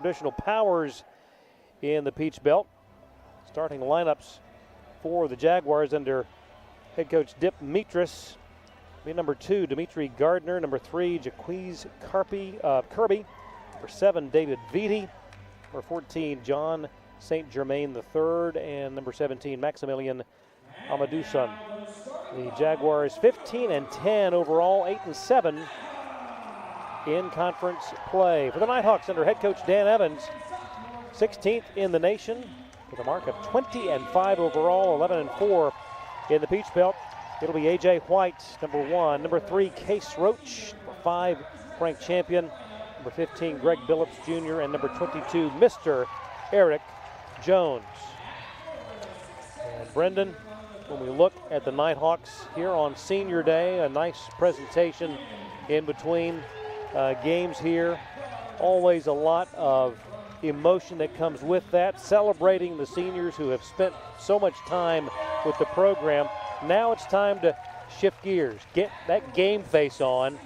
Traditional powers in the Peach Belt. Starting lineups for the Jaguars under head coach Dip Mitras. Number 2, Dimitri Gardner. Number 3, Jaquiz Kirby. Number 7, David Vitti. Number 14, John St. Germain III. And number 17, Maximilian Amaduson. The Jaguars 15-10 overall, 8-7 in conference play. For the Nighthawks under head coach Dan Evans, 16th in the nation with a mark of 20-5 overall, 11-4 in the Peach Belt. It'll be A.J. White, number 1. Number 3, Case Roach. Number 5, ranked champion. Number 15, Greg Billups Jr. And number 22, Mr. Eric Jones. And Brendan, when we look at the Nighthawks here on Senior Day, a nice presentation in between games here. Always a lot of emotion that comes with that, celebrating the seniors who have spent so much time with the program. Now it's time to shift gears, get that game face on.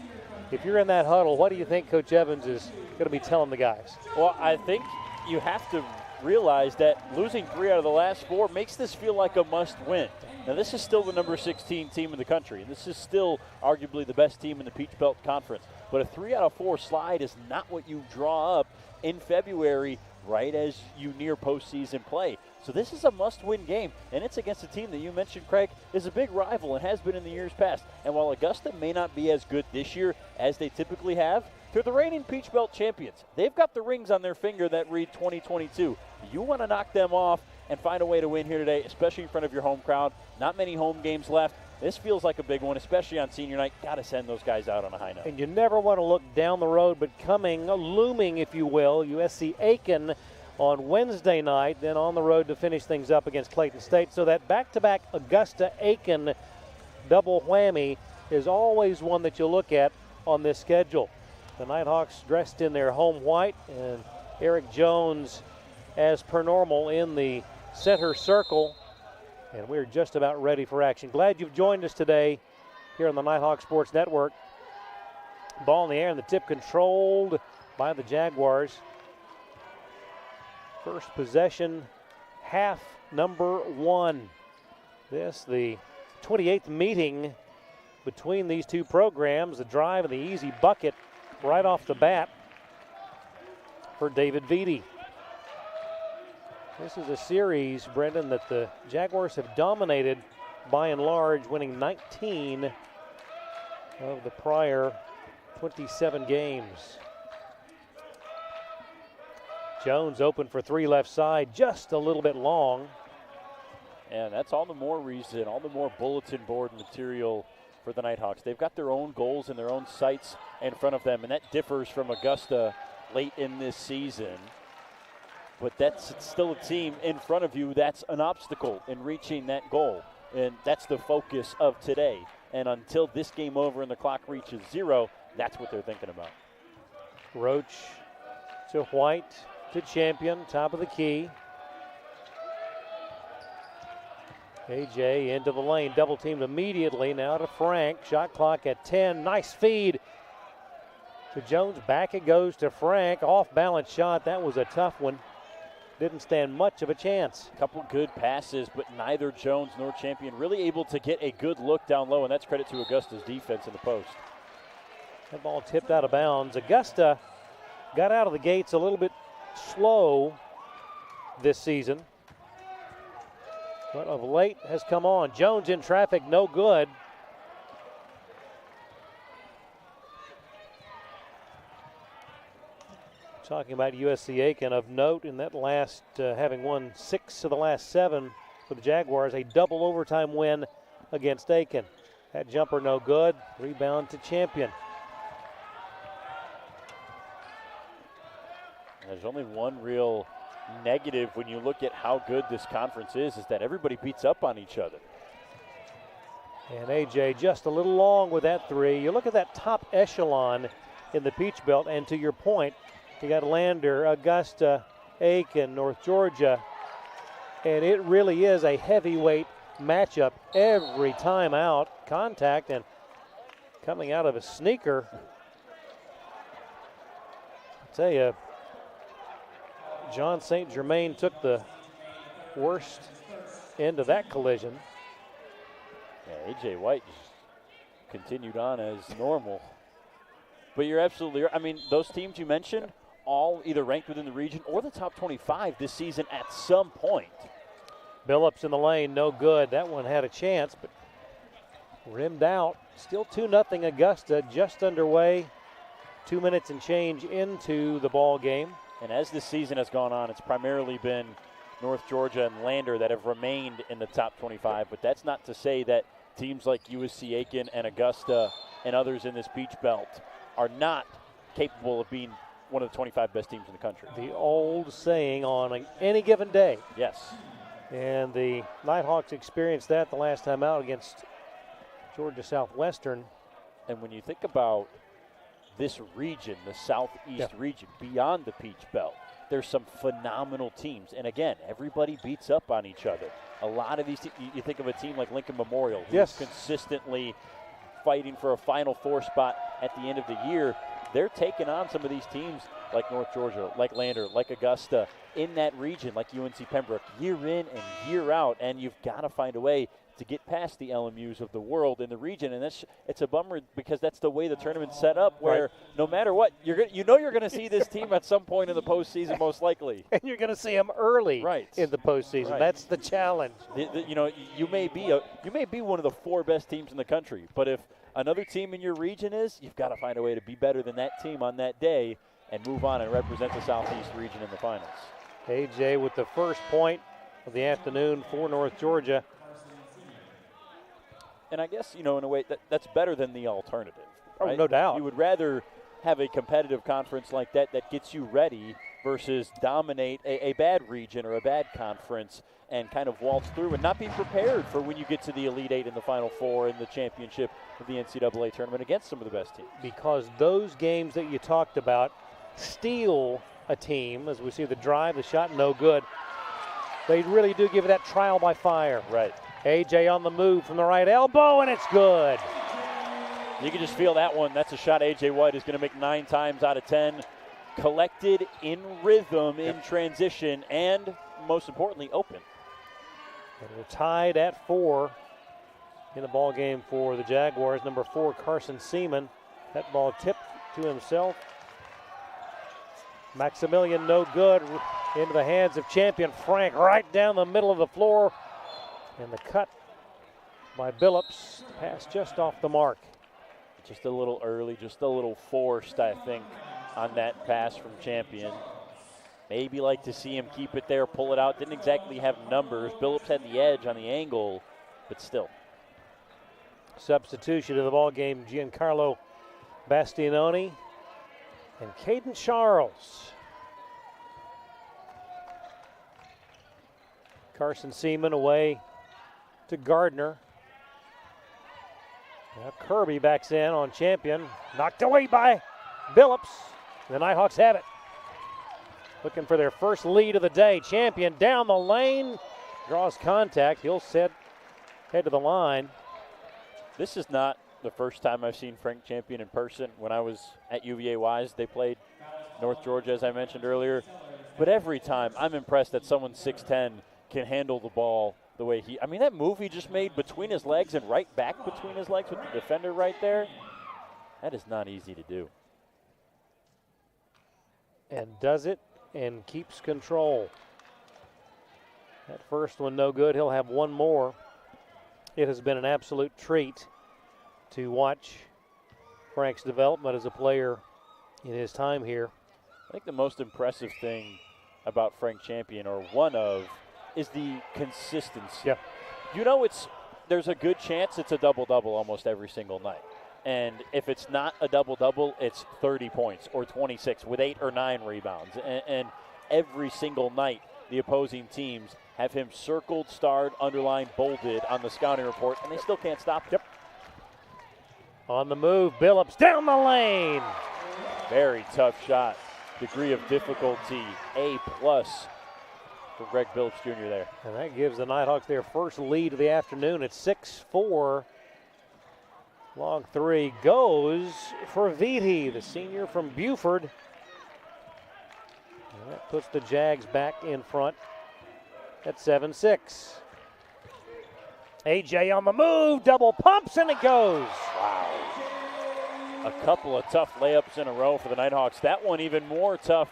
If you're in that huddle, what do you think Coach Evans is going to be telling the guys? Well, I think you have to realize that losing 3 out of the last 4 makes this feel like a must-win. Now, this is still the number 16 team in the country, and this is still arguably the best team in the Peach Belt Conference. But a 3 out of 4 slide is not what you draw up in February right as you near postseason play. So this is a must-win game, and it's against a team that you mentioned, Craig, is a big rival and has been in the years past. And while Augusta may not be as good this year as they typically have, they're the reigning Peach Belt champions. They've got the rings on their finger that read 2022. You want to knock them off and find a way to win here today, especially in front of your home crowd. Not many home games left. This feels like a big one, especially on senior night. Got to send those guys out on a high note. And you never want to look down the road, but looming, if you will, USC Aiken on Wednesday night, then on the road to finish things up against Clayton State. So that back-to-back Augusta-Aiken double whammy is always one that you look at on this schedule. The Nighthawks dressed in their home white, and Eric Jones, as per normal, in the center circle. And we're just about ready for action. Glad you've joined us today here on the Nighthawk Sports Network. Ball in the air, and the tip controlled by the Jaguars. First possession, half number 1. This, the 28th meeting between these two programs, the drive and the easy bucket right off the bat for David Vitti. This is a series, Brendan, that the Jaguars have dominated by and large, winning 19 of the prior 27 games. Jones open for 3 left side, just a little bit long. And that's all the more reason, all the more bulletin board material for the Nighthawks. They've got their own goals and their own sights in front of them, and that differs from Augusta late in this season. But that's still a team in front of you that's an obstacle in reaching that goal. And that's the focus of today. And until this game over and the clock reaches 0, that's what they're thinking about. Roach to White to Champion, top of the key. AJ into the lane, double teamed immediately. Now to Frank, shot clock at 10. Nice feed to Jones. Back it goes to Frank. Off balance shot. That was a tough one. Didn't stand much of a chance. A couple good passes, but neither Jones nor Champion really able to get a good look down low, and that's credit to Augusta's defense in the post. That ball tipped out of bounds. Augusta got out of the gates a little bit slow this season, but of late has come on. Jones in traffic, no good. Talking about USC Aiken, of note in that last, having won 6 of the last 7 for the Jaguars, a double overtime win against Aiken. That jumper no good. Rebound to Champion. There's only one real negative when you look at how good this conference is that everybody beats up on each other. And AJ just a little long with that 3. You look at that top echelon in the Peach Belt, and to your point, you got Lander, Augusta, Aiken, North Georgia, and it really is a heavyweight matchup every time out. Contact, and coming out of a sneaker. I tell you, John St. Germain took the worst end of that collision. Yeah, A.J. White just continued on as normal. But you're absolutely right. I mean, those teams you mentioned, all either ranked within the region or the top 25 this season at some point. Billups in the lane, no good. That one had a chance, but rimmed out. Still 2-0 Augusta, just underway. 2 minutes and change into the ball game. And as this season has gone on, it's primarily been North Georgia and Lander that have remained in the top 25. But that's not to say that teams like USC Aiken and Augusta and others in this Peach Belt are not capable of being one of the 25 best teams in the country. The old saying, on any given day. Yes. And the Nighthawks experienced that the last time out against Georgia Southwestern. And when you think about this region, the Southeast region, beyond the Peach Belt, there's some phenomenal teams. And again, everybody beats up on each other. A lot of these you think of a team like Lincoln Memorial, who's consistently fighting for a Final Four spot at the end of the year. They're taking on some of these teams like North Georgia, like Lander, like Augusta, in that region, like UNC Pembroke, year in and year out. And you've got to find a way to get past the LMUs of the world in the region, and it's a bummer because that's the way the tournament's set up. Where no matter what, you're going to see this team at some point in the postseason, most likely, and you're going to see them early in the postseason. Right. That's the challenge. You may be one of the 4 best teams in the country, but if another team in your region is, you've got to find a way to be better than that team on that day and move on and represent the Southeast region in the finals. AJ with the first point of the afternoon for North Georgia. And I guess, in a way, that's better than the alternative. Right? Oh, no doubt. You would rather have a competitive conference like that gets you ready versus dominate a bad region or a bad conference and kind of waltz through and not be prepared for when you get to the Elite Eight and the Final Four and the championship of the NCAA tournament against some of the best teams. Because those games that you talked about steal a team, as we see the drive, the shot, no good. They really do give it that trial by fire. Right. AJ on the move from the right elbow, and it's good. You can just feel that one. That's a shot AJ White is going to make 9 times out of 10. Collected, in rhythm, in transition, and most importantly, open. And we're tied at 4 in the ball game for the Jaguars. Number 4, Carson Seaman. That ball tipped to himself. Maximilian, no good. Into the hands of champion Frank, right down the middle of the floor. And the cut by Billups, pass just off the mark. Just a little early, just a little forced, I think, on that pass from Champion. Maybe like to see him keep it there, pull it out. Didn't exactly have numbers. Billups had the edge on the angle, but still. Substitution in the ball game, Giancarlo Bastianoni and Caden Charles. Carson Seaman away to Gardner. Now Kirby backs in on Champion. Knocked away by Billups. The Nighthawks have it. Looking for their first lead of the day. Champion down the lane. Draws contact. He'll head to the line. This is not the first time I've seen Frank Champion in person. When I was at UVA Wise, they played North Georgia, as I mentioned earlier. But every time, I'm impressed that someone 6'10" can handle the ball the way he – I mean, that move he just made between his legs and right back between his legs with the defender right there, that is not easy to do. And does it and keeps control. That first one no good. He'll have one more. It has been an absolute treat to watch Frank's development as a player in his time here. I think the most impressive thing about Frank Champion, or one of, is the consistency. Yep. There's a good chance it's a double-double almost every single night. And if it's not a double-double, it's 30 points or 26 with 8 or 9 rebounds. And every single night, the opposing teams have him circled, starred, underlined, bolded on the scouting report, and they still can't stop him. Yep. On the move, Billups down the lane. Very tough shot. Degree of difficulty, A+ for Greg Billups Jr. there. And that gives the Nighthawks their first lead of the afternoon at 6-4. Long three goes for Vitti, the senior from Buford. And that puts the Jags back in front at 7-6. AJ on the move, double pumps, and it goes. Wow. A couple of tough layups in a row for the Nighthawks. That one even more tough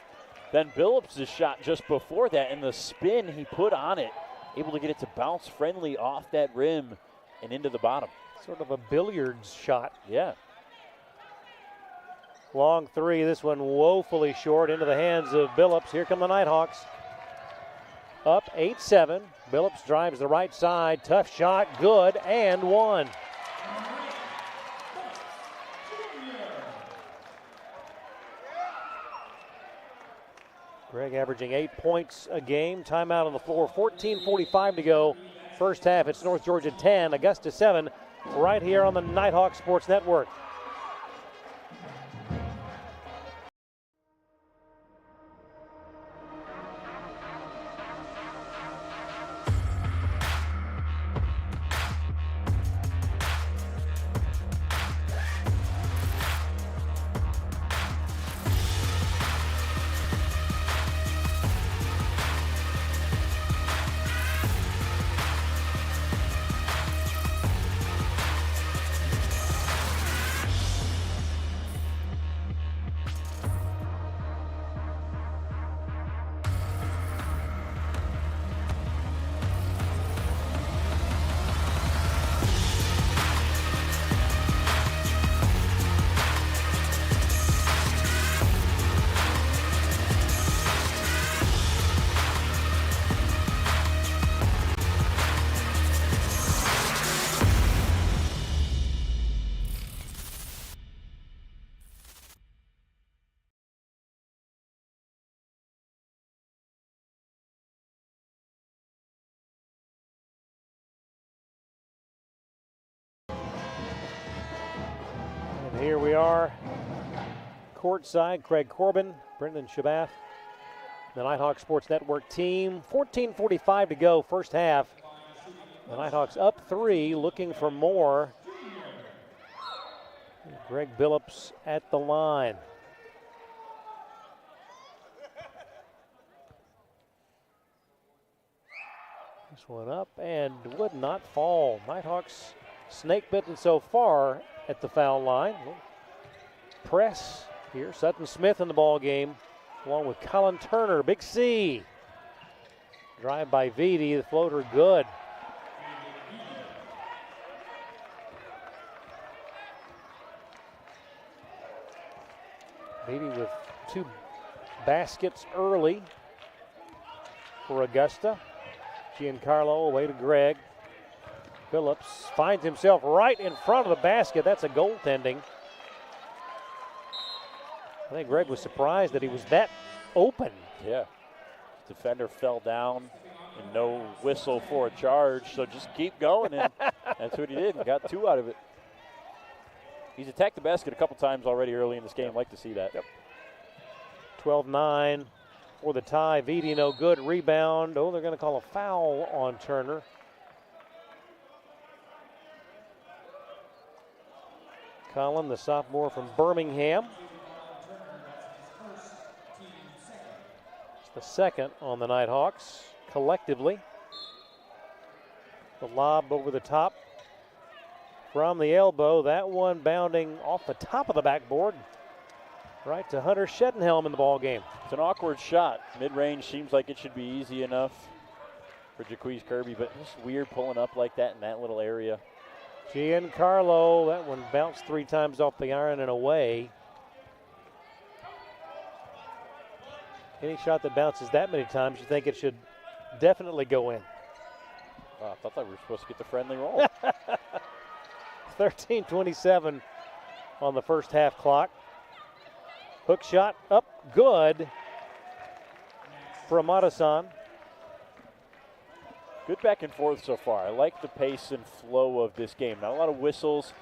than Billups' shot just before that, and the spin he put on it, able to get it to bounce friendly off that rim and into the bottom. Sort of a billiards shot. Yeah. Long three, this one woefully short into the hands of Billups. Here come the Nighthawks. Up 8-7. Billups drives the right side. Tough shot, good, and one. Greg averaging 8 points a game. Timeout on the floor. 14:45 to go. First half, it's North Georgia 10, Augusta 7, right here on the Nighthawk Sports Network. Here we are, courtside. Craig Corbin, Brendan Shabath, the Nighthawk Sports Network team. 14:45 to go, first half. The Nighthawks up 3, looking for more. Greg Billups at the line. This one up and would not fall. Nighthawks snake bitten so far at the foul line. Press here. Sutton Smith in the ball game, along with Colin Turner. Big C. Drive by Vitti. The floater good. Vitti with 2 baskets early for Augusta. Giancarlo away to Greg. Billups finds himself right in front of the basket. That's a goaltending. I think Greg was surprised that he was that open. Yeah. Defender fell down and no whistle for a charge, so just keep going, and that's what he did and got 2 out of it. He's attacked the basket a couple times already early in this game. Like to see that. Yep. 12-9 for the tie. Vitti no good. Rebound. Oh, they're going to call a foul on Turner. Colin, the sophomore from Birmingham. It's the second on the Nighthawks collectively. The lob over the top from the elbow. That one bounding off the top of the backboard right to Hunter Shedenhelm in the ball game. It's an awkward shot. Mid-range seems like it should be easy enough for Jaquez Kirby, but just weird pulling up like that in that little area. Giancarlo, that one bounced 3 times off the iron and away. Any shot that bounces that many times, you think it should definitely go in. Oh, I thought we were supposed to get the friendly roll. 13:27 on the first half clock. Hook shot up, good for Amadasan. Good back and forth so far. I like the pace and flow of this game. Not a lot of whistles,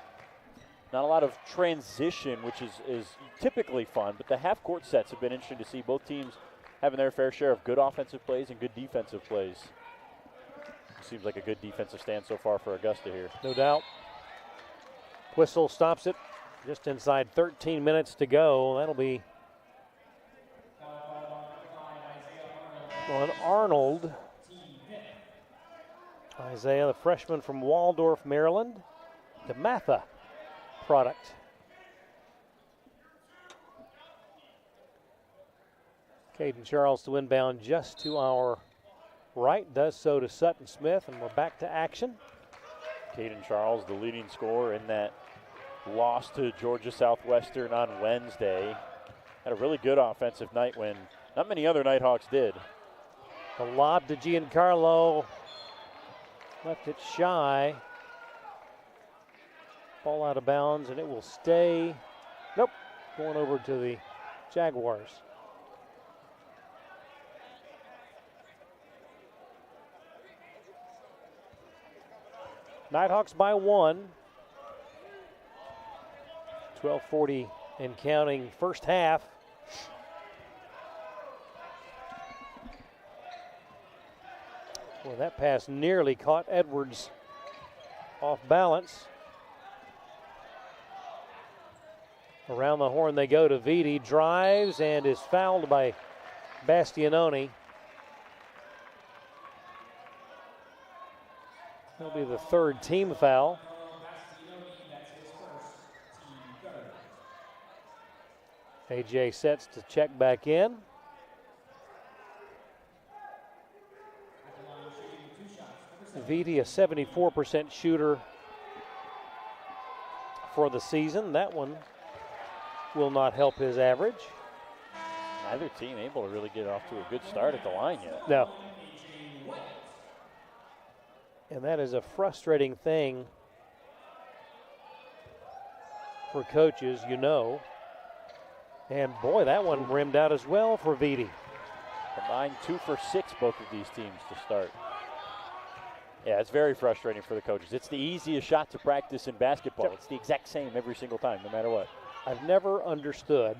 not a lot of transition, which is typically fun, but the half-court sets have been interesting to see. Both teams having their fair share of good offensive plays and good defensive plays. Seems like a good defensive stand so far for Augusta here. No doubt. Whistle stops it just inside 13 minutes to go. That'll be on Arnold. Isaiah, the freshman from Waldorf, Maryland. DeMatha product. Caden Charles to inbound just to our right. Does so to Sutton Smith, and we're back to action. Caden Charles, the leading scorer in that loss to Georgia Southwestern on Wednesday. Had a really good offensive night when not many other Nighthawks did. The lob to Giancarlo. Left it shy. Ball out of bounds, and it will stay. Nope, going over to the Jaguars. Nighthawks by 1. 12:40 and counting first half. Well, that pass nearly caught Edwards off balance. Around the horn they go to Vitti. Drives and is fouled by Bastianoni. That'll be the third team foul. AJ sets to check back in. Vitti, a 74% shooter for the season. That one will not help his average. Neither team able to really get off to a good start at the line yet. No. And that is a frustrating thing for coaches, you know. And boy, that one rimmed out as well for Vitti. Combined 2 for 6, both of these teams to start. Yeah, it's very frustrating for the coaches. It's the easiest shot to practice in basketball. Yep. It's the exact same every single time, no matter what. I've never understood.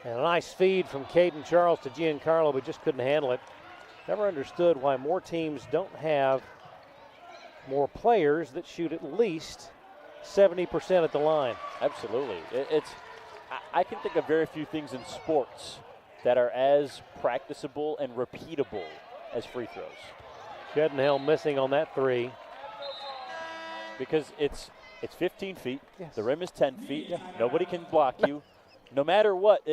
And a nice feed from Caden Charles to Giancarlo, but just couldn't handle it. Never understood why more teams don't have more players that shoot at least 70% at the line. Absolutely. I can think of very few things in sports that are as practicable and repeatable as free throws. Shedenhelm missing on that three. Because it's 15 feet. Yes. The rim is 10 feet. Yeah. Nobody can block you. No matter what.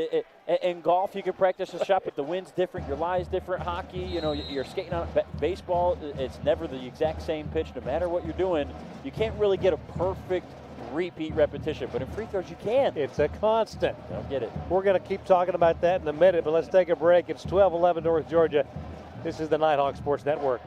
In golf, you can practice a shot, but the wind's different. Your lie's different. Hockey, you're skating on baseball. It's never the exact same pitch. No matter what you're doing, you can't really get a perfect repeat repetition. But in free throws, you can. It's a constant. I don't get it. We're going to keep talking about that in a minute, but let's take a break. It's 12-11 North Georgia. This is the Nighthawk Sports Network.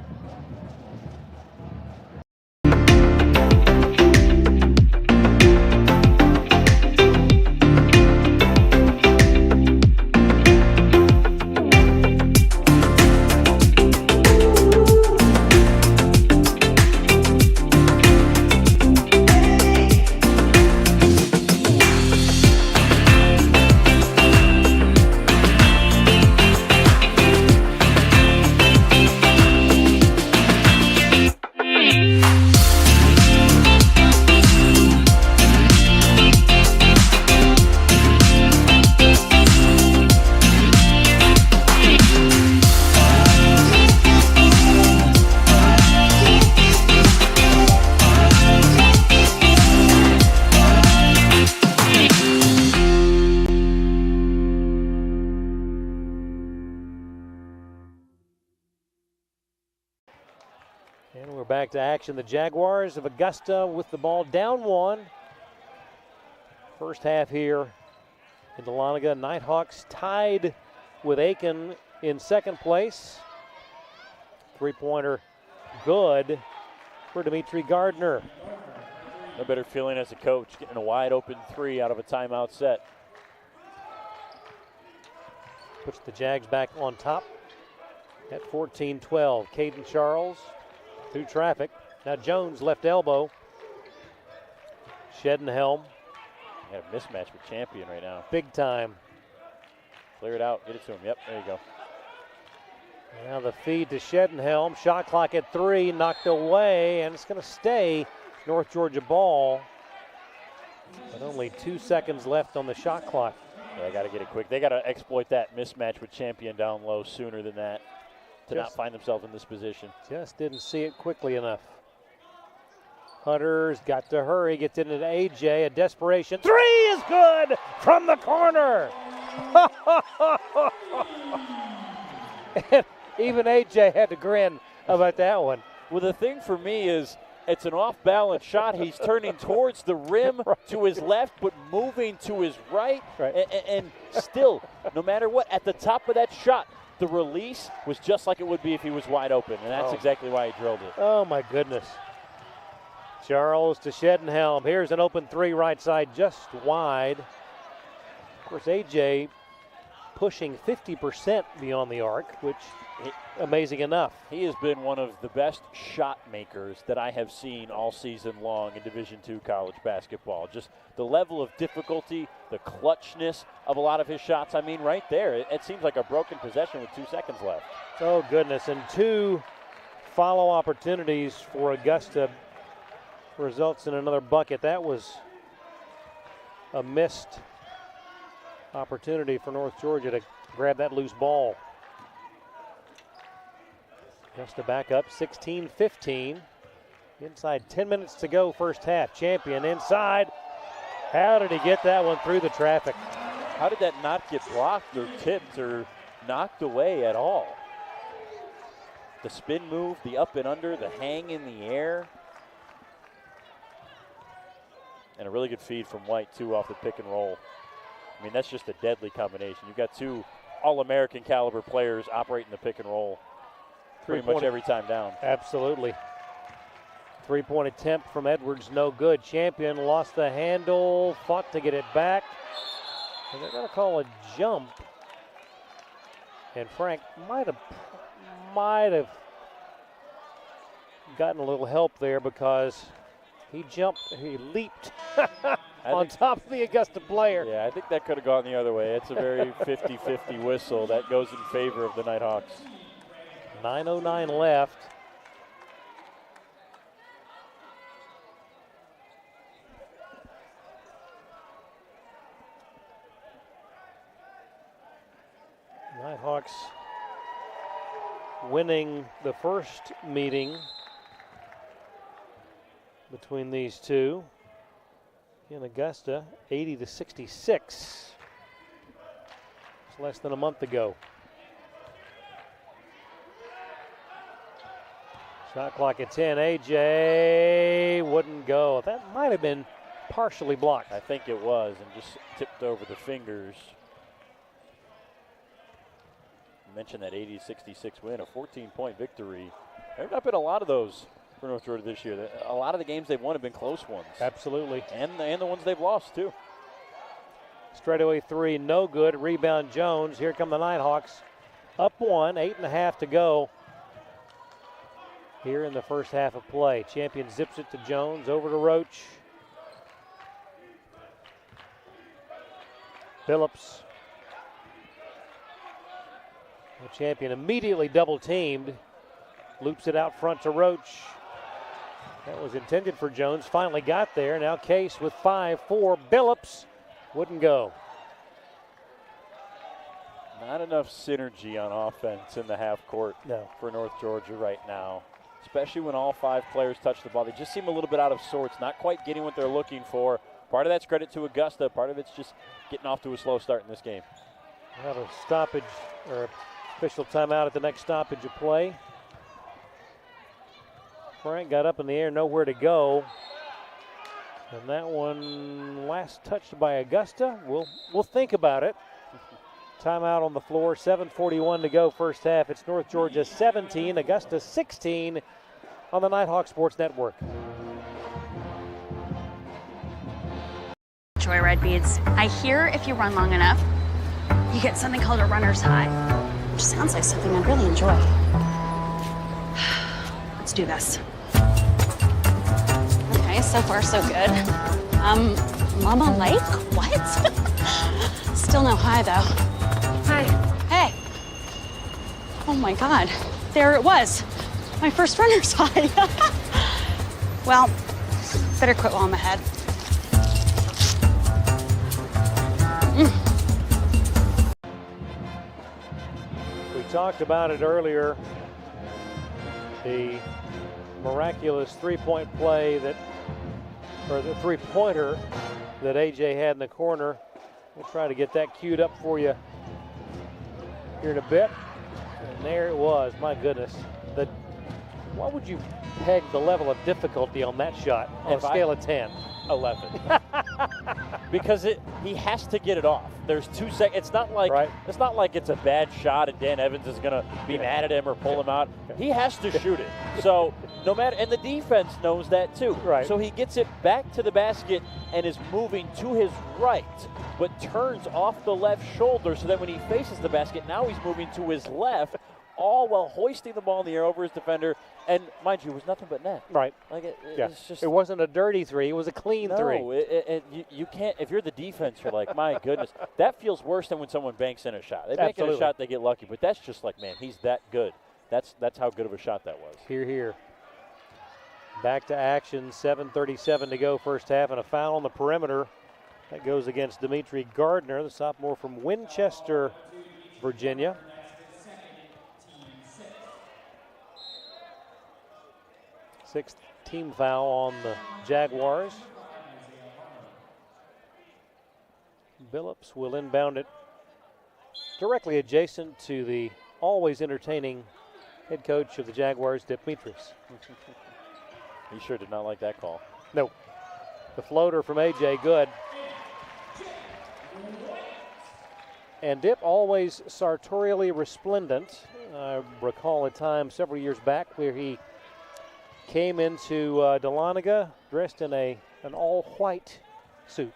And we're back to action. The Jaguars of Augusta with the ball down 1. First half here in Dahlonega. Nighthawks tied with Aiken in second place. Three-pointer good for Dimitri Gardner. No better feeling as a coach, getting a wide open three out of a timeout set. Puts the Jags back on top at 14-12. Caden Charles through traffic. Now Jones left elbow. Shedenhelm. Got a mismatch with Champion right now. Big time. Clear it out. Get it to him. Yep, there you go. Now the feed to Shedenhelm. Shot clock at 3. Knocked away, and it's going to stay North Georgia ball. But only 2 seconds left on the shot clock. They got to get it quick. They got to exploit that mismatch with Champion down low sooner than that to not find themselves in this position. Just didn't see it quickly enough. Hunter's got to hurry, gets into AJ, a desperation. Three is good from the corner. And even AJ had to grin about that one. Well, the thing for me is it's an off-balance shot. He's turning towards the rim to his left, but moving to his right. And still, no matter what, at the top of that shot, the release was just like it would be if he was wide open, and that's exactly why he drilled it. Oh, my goodness. Charles to Shedenhelm. Here's an open three right side, just wide. Of course, AJ pushing 50% beyond the arc, which amazing enough. He has been one of the best shot makers that I have seen all season long in Division II college basketball. Just the level of difficulty, the clutchness of a lot of his shots. I mean, right there, it seems like a broken possession with 2 seconds left. Oh, goodness. And 2 follow opportunities for Augusta results in another bucket. That was a missed opportunity for North Georgia to grab that loose ball. Augusta back up 16-15. Inside 10 minutes to go first half. Champion inside. How did he get that one through the traffic? How did that not get blocked or tipped or knocked away at all? The spin move, the up and under, the hang in the air. And a really good feed from White, too, off the pick and roll. I mean, that's just a deadly combination. You've got 2 All-American caliber players operating the pick and roll pretty much every time down. Absolutely. 3-point attempt from Edwards, no good. Champion lost the handle, fought to get it back. And they're going to call a jump. And Frank might have gotten a little help there because he leaped on top of the Augusta player. Yeah, I think that could have gone the other way. It's a very 50-50 whistle that goes in favor of the Nighthawks. 9:09 left. Nighthawks winning the first meeting between these two in Augusta, 80-66. It's less than a month ago. Shot clock at 10. AJ wouldn't go. That might have been partially blocked. I think it was, and just tipped over the fingers. I mentioned that 80-66 win, a 14-point victory. There have not been a lot of those for North Georgia this year. A lot of the games they've won have been close ones. Absolutely. And the ones they've lost, too. Straightaway three, no good. Rebound Jones. Here come the Nighthawks. Up 1, 8.5 to go here in the first half of play. Champion zips it to Jones, over to Roach. Phillips. The Champion immediately double teamed. Loops it out front to Roach. That was intended for Jones. Finally got there. Now Case with 5-4. Billups wouldn't go. Not enough synergy on offense in the half court for North Georgia right now, especially when all 5 players touch the ball. They just seem a little bit out of sorts, not quite getting what they're looking for. Part of that's credit to Augusta. Part of it's just getting off to a slow start in this game. We'll have a stoppage or official timeout at the next stoppage of play. Frank got up in the air, nowhere to go. And that one last touched by Augusta. We'll think about it. Timeout on the floor, 7:41 to go first half. It's North Georgia 17, Augusta 16 on the Nighthawk Sports Network. Joyride beads. I hear if you run long enough, you get something called a runner's high, which sounds like something I'd really enjoy. Let's do this. Okay, so far so good. Mama Lake? What? Still no high though. Hi. Hey. Oh my God, there it was. My first runner's high. Well, better quit while I'm ahead. talked about it earlier. The miraculous three-point play or the three-pointer that AJ had in the corner. We'll try to get that queued up for you here in a bit. And there it was. My goodness. What would you peg the level of difficulty on that shot on a scale of 10? 11. Because he has to get it off. There's 2 seconds. It's not like it's a bad shot and Dan Evans is going to be mad at him or pull him out. He has to shoot it. So no matter, and the defense knows that too. Right. So he gets it back to the basket and is moving to his right, but turns off the left shoulder so that when he faces the basket, now he's moving to his left, all while hoisting the ball in the air over his defender. And mind you, it was nothing but net. Right. Like it's just. It wasn't a dirty three. It was a clean three. No, you can't. If you're the defense, you're like, my goodness, that feels worse than when someone banks in a shot. They bank in a shot, they get lucky. But that's just like, man, he's that good. That's how good of a shot that was. Here. Back to action. 7:37 to go, first half, and a foul on the perimeter. That goes against Dimitri Gardner, the sophomore from Winchester, Virginia. Sixth team foul on the Jaguars. Billups will inbound it directly adjacent to the always entertaining head coach of the Jaguars, Dip Mitris. He sure did not like that call. No. The floater from AJ, good. And Dip always sartorially resplendent. I recall a time several years back where he came into Dahlonega dressed in an all-white suit.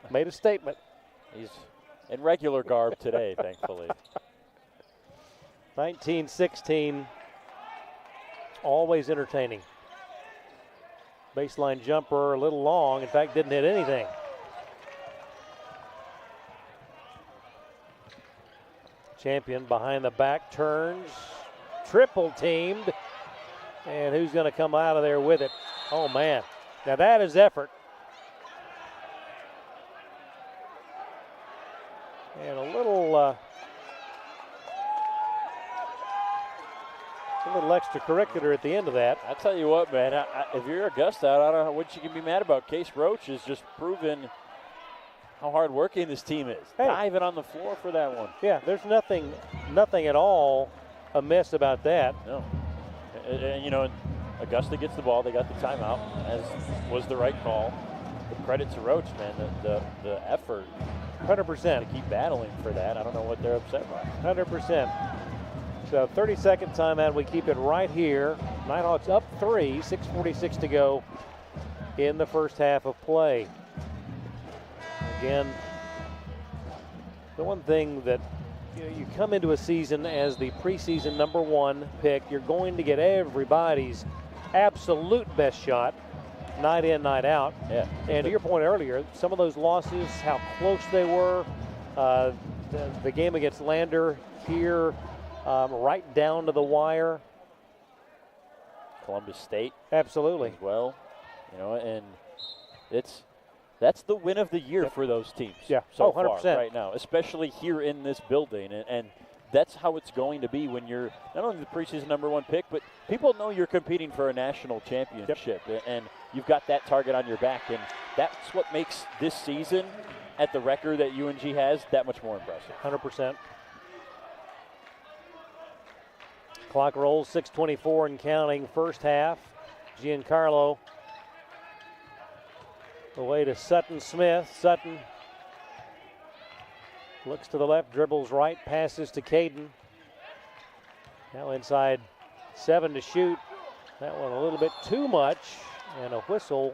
Made a statement. He's in regular garb today, thankfully. 19-16, always entertaining. Baseline jumper a little long. In fact, didn't hit anything. Champion behind the back, turns, triple teamed. And who's going to come out of there with it? Oh, man. Now that is effort. And a little extracurricular at the end of that. I tell you what, man, if you're Augusta, I don't know what you can be mad about. Case Roach has just proven how hard-working this team is. Hey. Diving on the floor for that one. Yeah, there's nothing at all amiss about that. No. And, you know, Augusta gets the ball. They got the timeout, as was the right call. But credit to Roach, man, the effort. 100%. To keep battling for that. I don't know what they're upset by. 100%. So 30-second timeout. We keep it right here. Nighthawks up 3, 6:46 to go in the first half of play. Again, the one thing that you come into a season as the preseason #1 pick, you're going to get everybody's absolute best shot, night in, night out. Yeah. And to your point earlier, some of those losses, how close they were, the game against Lander here, right down to the wire. Columbus State. Absolutely. As well, you know, and that's the win of the year for those teams. Yeah. So 100%. far right now, especially here in this building, and that's how it's going to be when you're not only the preseason #1 pick, but people know you're competing for a national championship, and you've got that target on your back, and that's what makes this season, at the record that UNG has, that much more impressive. 100%. Clock rolls, 6:24 and counting, first half. Giancarlo away to Sutton Smith. Sutton looks to the left, dribbles right, passes to Caden. Now inside 7 to shoot. That one a little bit too much, and a whistle.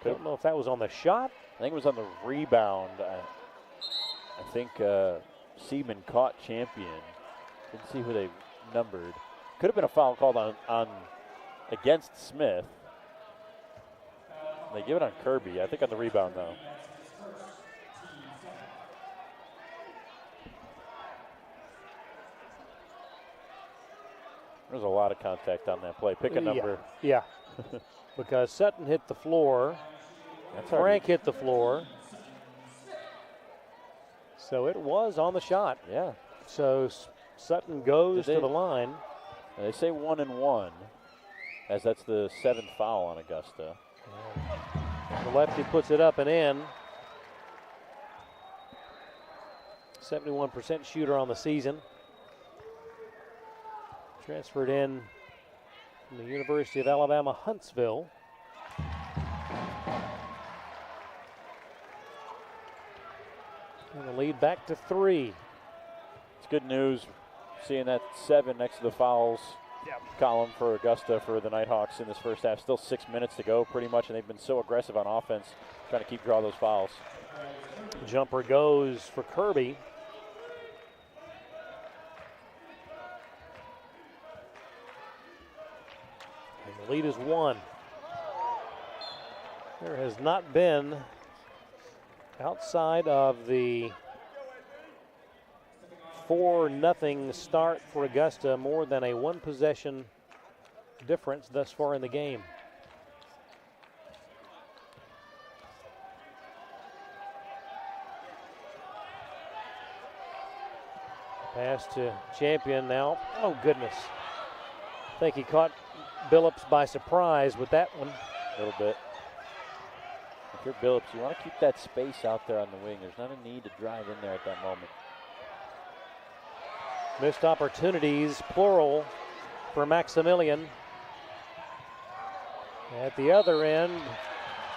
Don't know if that was on the shot. I think it was on the rebound. I think Seaman caught Champion. Didn't see who they numbered. Could have been a foul called on against Smith. They give it on Kirby. I think on the rebound, though. There's a lot of contact on that play. Pick a number. Yeah. Because Sutton hit the floor. Frank hit the floor. So it was on the shot. Yeah. So Sutton goes to the line. They say 1 and 1, as that's the 7th foul on Augusta. The lefty puts it up and in. 71% shooter on the season. Transferred in from the University of Alabama, Huntsville. And the lead back to 3. It's good news seeing that 7 next to the fouls column for Augusta for the Nighthawks in this first half. Still 6 minutes to go pretty much, and they've been so aggressive on offense trying to draw those fouls. Jumper goes for Kirby. And the lead is 1. There has not been, outside of the 4-0 start for Augusta, more than a 1-possession difference thus far in the game. Pass to Champion now. Oh, goodness. I think he caught Billups by surprise with that one. A little bit. If you're Billups, you want to keep that space out there on the wing. There's not a need to drive in there at that moment. Missed opportunities, plural, for Maximilian. At the other end,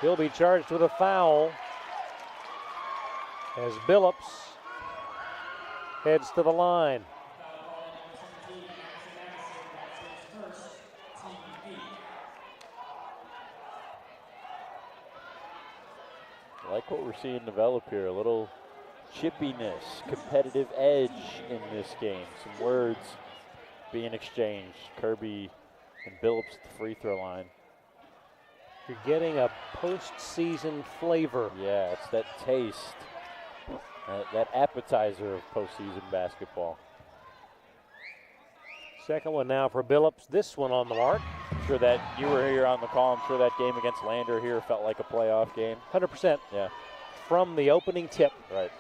he'll be charged with a foul as Billups heads to the line. I like what we're seeing develop here, a little chippiness, competitive edge in this game. Some words being exchanged. Kirby and Billups at the free throw line. You're getting a postseason flavor. Yeah, it's that taste, that appetizer of postseason basketball. Second one now for Billups. This one on the mark. I'm sure that you were here on the call. I'm sure that game against Lander here felt like a playoff game. 100%. Yeah. From the opening tip. Right.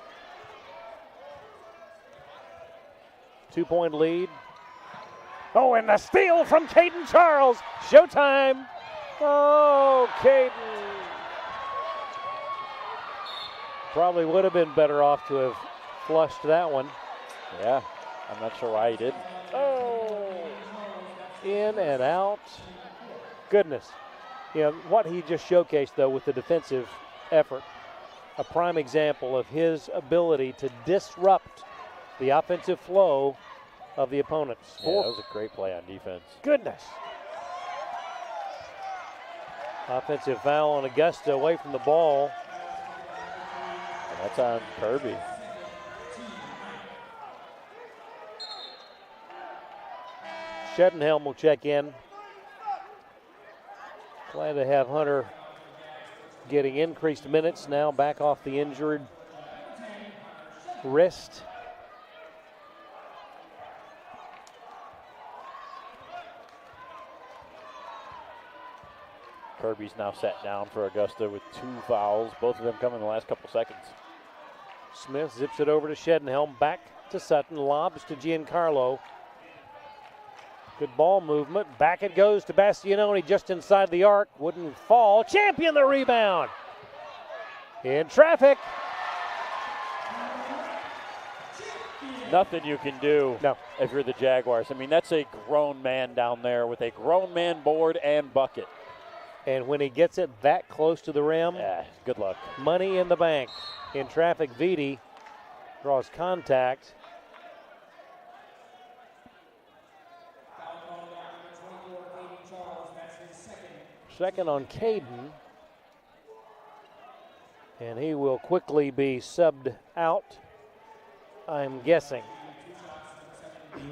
2-point lead. Oh, and the steal from Caden Charles. Showtime. Oh, Caden. Probably would have been better off to have flushed that one. Yeah, I'm not sure why he didn't. Oh, in and out. Goodness. You know, what he just showcased, though, with the defensive effort, a prime example of his ability to disrupt the offensive flow of the opponents. Yeah, that was a great play on defense. Goodness. Offensive foul on Augusta, away from the ball. And that's on Kirby. Shedenhelm will check in. Glad to have Hunter getting increased minutes now, back off the injured wrist. Kirby's now sat down for Augusta with 2 fouls, both of them coming in the last couple seconds. Smith zips it over to Shedenhelm, back to Sutton, lobs to Giancarlo. Good ball movement. Back it goes to Bastianoni just inside the arc. Wouldn't fall. Champion the rebound. In traffic. Nothing you can do if you're the Jaguars. I mean, that's a grown man down there with a grown man board and bucket. And when he gets it that close to the rim, good luck. Money in the bank. In traffic, Vitti draws contact. Second on Caden. And he will quickly be subbed out, I'm guessing,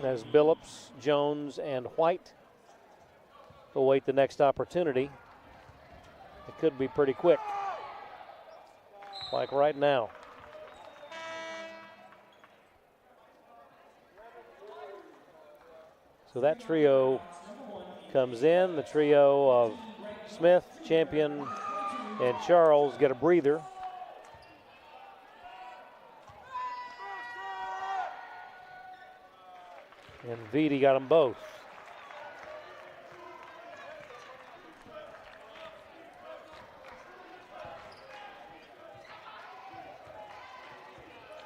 as Billups, Jones, and White await the next opportunity. It could be pretty quick, like right now. So that trio comes in. The trio of Smith, Champion, and Charles get a breather. And Vitti got them both.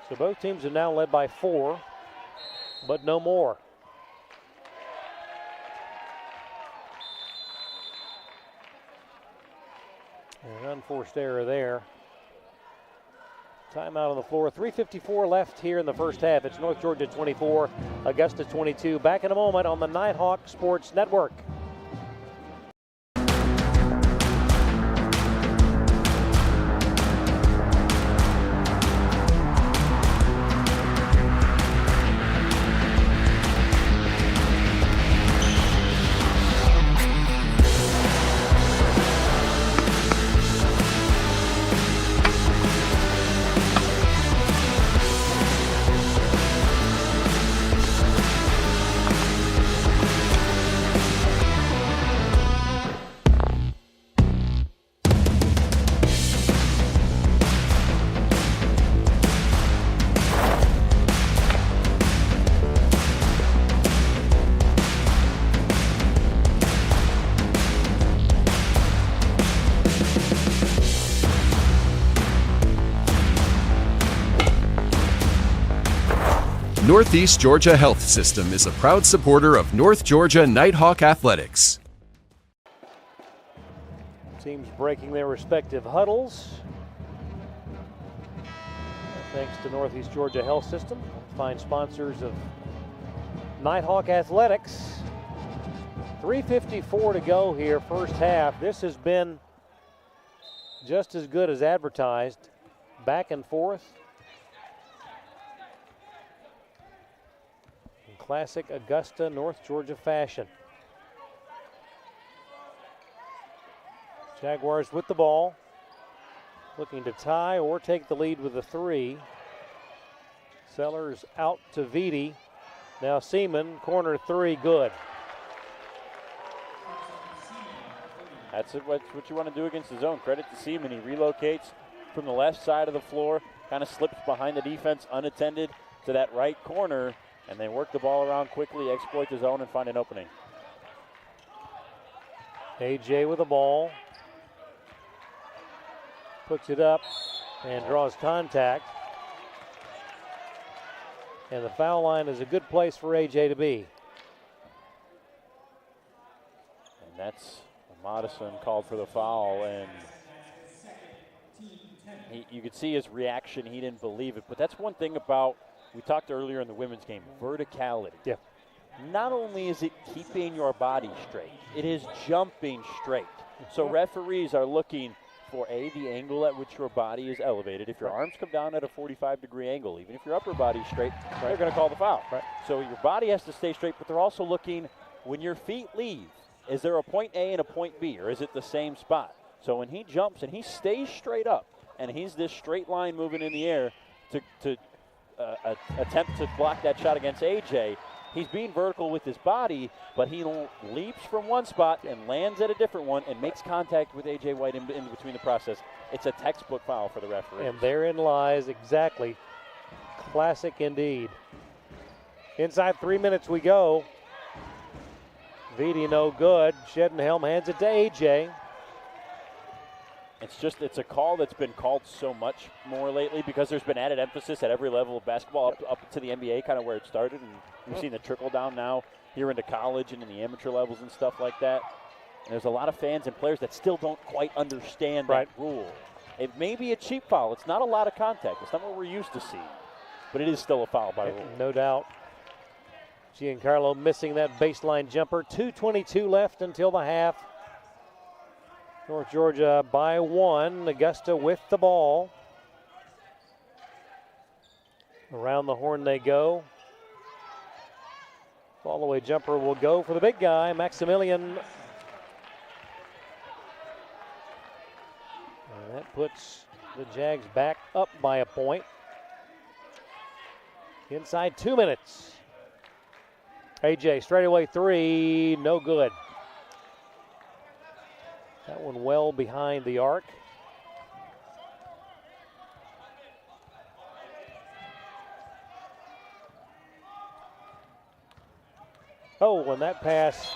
So both teams have now led by 4, but no more. An unforced error there. Timeout on the floor. 3:54 left here in the first half. It's North Georgia 24, Augusta 22. Back in a moment on the Nighthawk Sports Network. Northeast Georgia Health System is a proud supporter of North Georgia Nighthawk Athletics. Teams breaking their respective huddles. Thanks to Northeast Georgia Health System, fine sponsors of Nighthawk Athletics. 3:54 to go here, first half. This has been just as good as advertised. Back and forth. In classic Augusta, North Georgia fashion. Jaguars with the ball, looking to tie or take the lead with a 3. Sellers out to Vitti. Now Seaman, corner 3, good. That's what you want to do against the zone. Credit to Seaman. He relocates from the left side of the floor, kind of slips behind the defense unattended to that right corner, and they work the ball around quickly, exploit the zone, and find an opening. AJ with the ball. Puts it up and draws contact. And the foul line is a good place for AJ to be. And that's Madison called for the foul, and you could see his reaction. He didn't believe it. But that's one thing about, we talked earlier in the women's game, verticality. Yeah. Not only is it keeping your body straight, it is jumping straight. So referees are looking for the angle at which your body is elevated. If your arms come down at a 45-degree angle, even if your upper body's straight, they're going to call the foul. So your body has to stay straight, but they're also looking when your feet leave. Is there a point A and a point B, or is it the same spot? So when he jumps and he stays straight up, and he's this straight line moving in the air to attempt to block that shot against AJ, he's being vertical with his body, but he leaps from one spot and lands at a different one and makes contact with AJ White in between the process. It's a textbook foul for the referee. And therein lies exactly. Classic indeed. Inside 3 minutes we go. Vitti no good. Shedenhelm hands it to AJ. It's a call that's been called so much more lately because there's been added emphasis at every level of basketball up to the NBA, kind of where it started, and we've seen the trickle down now here into college and in the amateur levels and stuff like that. And there's a lot of fans and players that still don't quite understand that rule. It may be a cheap foul. It's not a lot of contact. It's not what we're used to seeing, but it is still a foul by rule. No doubt. Giancarlo missing that baseline jumper. 2:22 left until the half. North Georgia by 1. Augusta with the ball. Around the horn they go. Fall-away jumper will go for the big guy, Maximilian. And that puts the Jags back up by a point. Inside 2 minutes. AJ straightaway 3, no good. That one well behind the arc. Oh, and that pass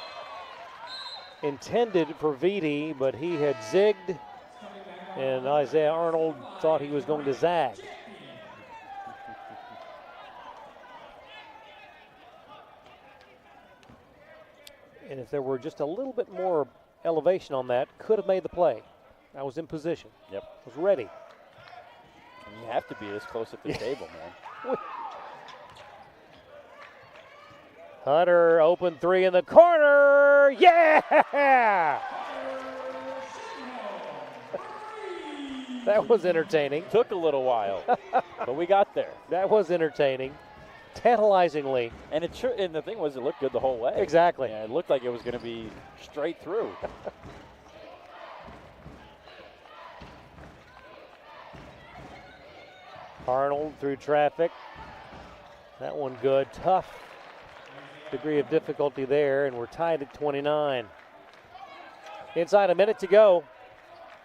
intended for Vitti, but he had zigged, and Isaiah Arnold thought he was going to zag. And if there were just a little bit more elevation on that, could have made the play. I was in position. Yep. Was ready. And you have to be this close at the table, man. Hunter, open three in the corner. Yeah! That was entertaining. Took a little while, but we got there. That was entertaining. Tantalizingly. And and the thing was, it looked good the whole way. Exactly. Yeah, it looked like it was going to be straight through. Arnold through traffic. That one good. Tough degree of difficulty there, and we're tied at 29. Inside a minute to go,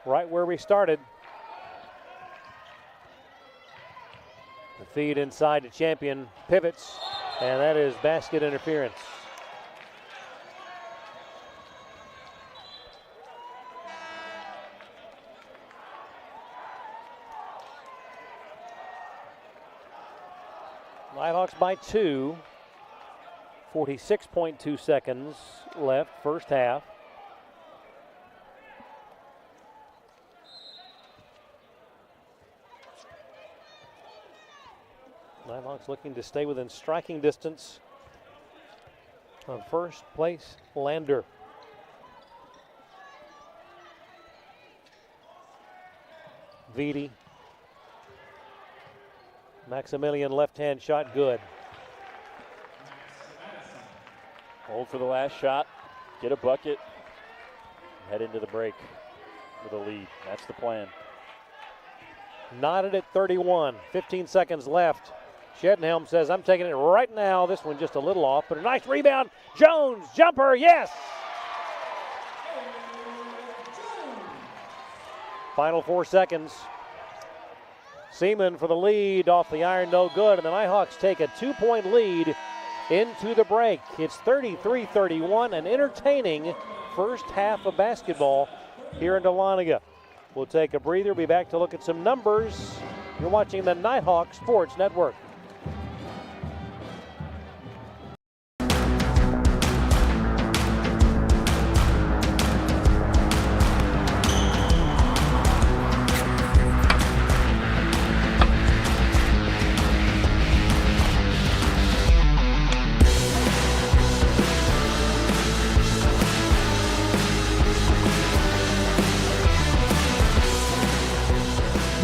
right where we started. The feed inside to Champion, pivots, and that is basket interference. Nighthawks by 2. 46.2 seconds left, first half. Nighthawks looking to stay within striking distance of first place Lander. Vitti. Maximilian left-hand shot, good. Hold for the last shot, get a bucket, head into the break with a lead. That's the plan. Knotted at 31, 15 seconds left. Shedenhelm says, I'm taking it right now. This one just a little off, but a nice rebound. Jones, jumper, yes! Final 4 seconds. Seaman for the lead off the iron, no good, and the Nighthawks take a 2-point lead into the break. It's 33-31, an entertaining first half of basketball here in Dahlonega. We'll take a breather, be back to look at some numbers. You're watching the Nighthawk Sports Network.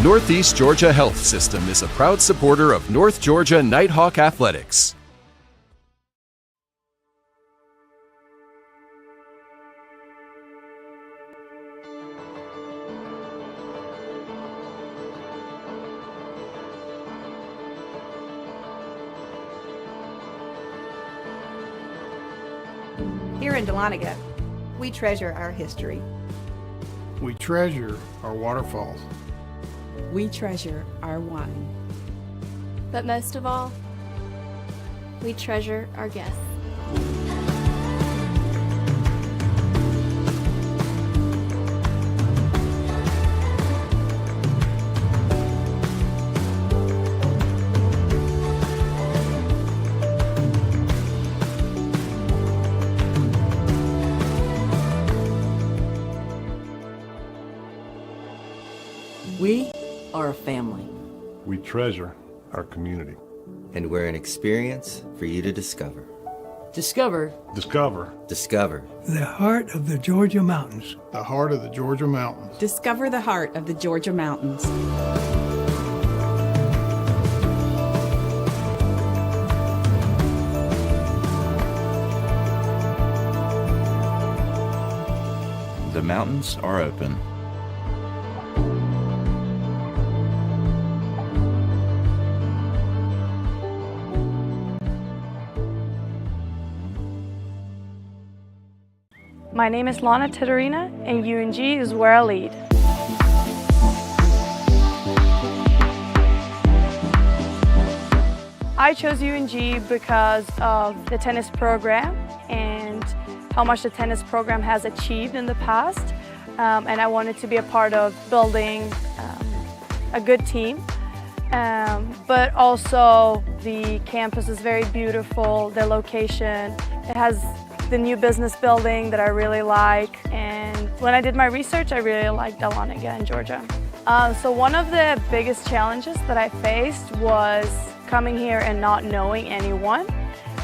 Northeast Georgia Health System is a proud supporter of North Georgia Nighthawk Athletics. Here in Dahlonega, we treasure our history. We treasure our waterfalls. We treasure our wine. But most of all, we treasure our guests. We are a family. We treasure our community. And we're an experience for you to discover. Discover. Discover. Discover. The heart of the Georgia mountains. The heart of the Georgia mountains. Discover the heart of the Georgia mountains. The mountains are open. My name is Lana Tedorina, and UNG is where I lead. I chose UNG because of the tennis program, and how much the tennis program has achieved in the past. And I wanted to be a part of building a good team. But also the campus is very beautiful, the location. It has the new business building that I really like. And when I did my research, I really liked Dahlonega in Georgia. So one of the biggest challenges that I faced was coming here and not knowing anyone.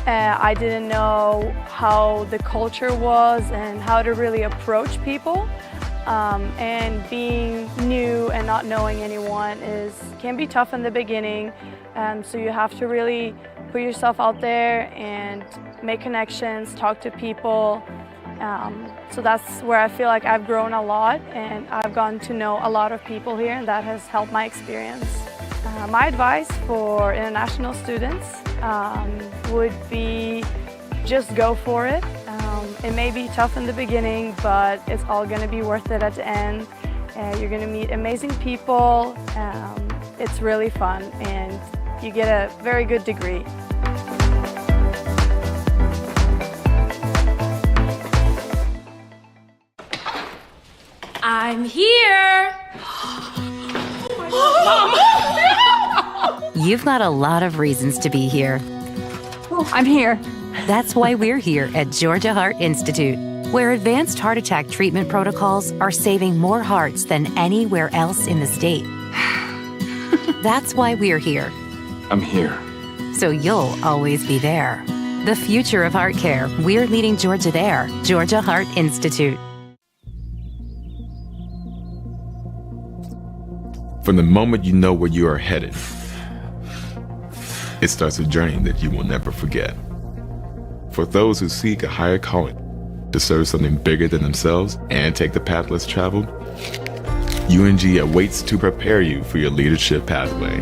I didn't know how the culture was and how to really approach people. And being new and not knowing anyone can be tough in the beginning. So you have to really put yourself out there and make connections, talk to people. So that's where I feel like I've grown a lot, and I've gotten to know a lot of people here, and that has helped my experience. My advice for international students would be just go for it. It may be tough in the beginning, but it's all going to be worth it at the end. You're going to meet amazing people. It's really fun, and you get a very good degree. I'm here! You've got a lot of reasons to be here. I'm here. That's why we're here at Georgia Heart Institute, where advanced heart attack treatment protocols are saving more hearts than anywhere else in the state. That's why we're here. I'm here. So you'll always be there. The future of heart care, we're leading Georgia there. Georgia Heart Institute. From the moment you know where you are headed, it starts a journey that you will never forget. For those who seek a higher calling, to serve something bigger than themselves and take the path less traveled, UNG awaits to prepare you for your leadership pathway.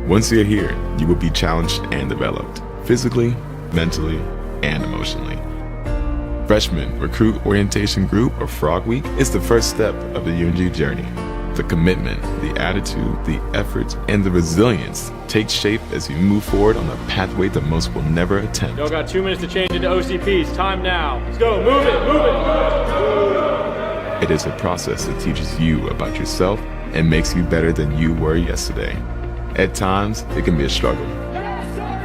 Once you're here, you will be challenged and developed, physically, mentally, and emotionally. Freshman Recruit Orientation Group, or Frog Week, is the first step of the UNG journey. The commitment, the attitude, the effort, and the resilience take shape as you move forward on a pathway that most will never attempt. Y'all got 2 minutes to change into OCPs. Time now. Let's go. Move it. Move it. It is a process that teaches you about yourself and makes you better than you were yesterday. At times, it can be a struggle,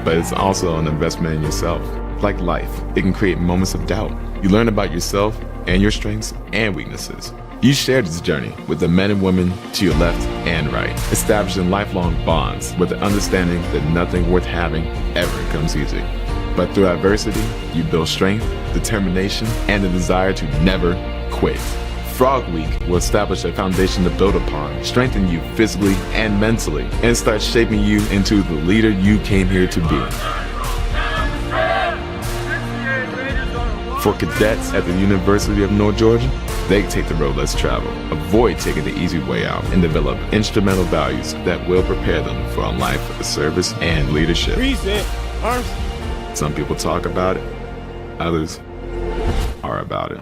but it's also an investment in yourself. Like life, it can create moments of doubt. You learn about yourself and your strengths and weaknesses. You share this journey with the men and women to your left and right, establishing lifelong bonds with the understanding that nothing worth having ever comes easy. But through adversity, you build strength, determination, and the desire to never quit. Frog Week will establish a foundation to build upon, strengthen you physically and mentally, and start shaping you into the leader you came here to be. For cadets at the University of North Georgia, they take the road less traveled, avoid taking the easy way out, and develop instrumental values that will prepare them for a life of service and leadership. Some people talk about it, others are about it.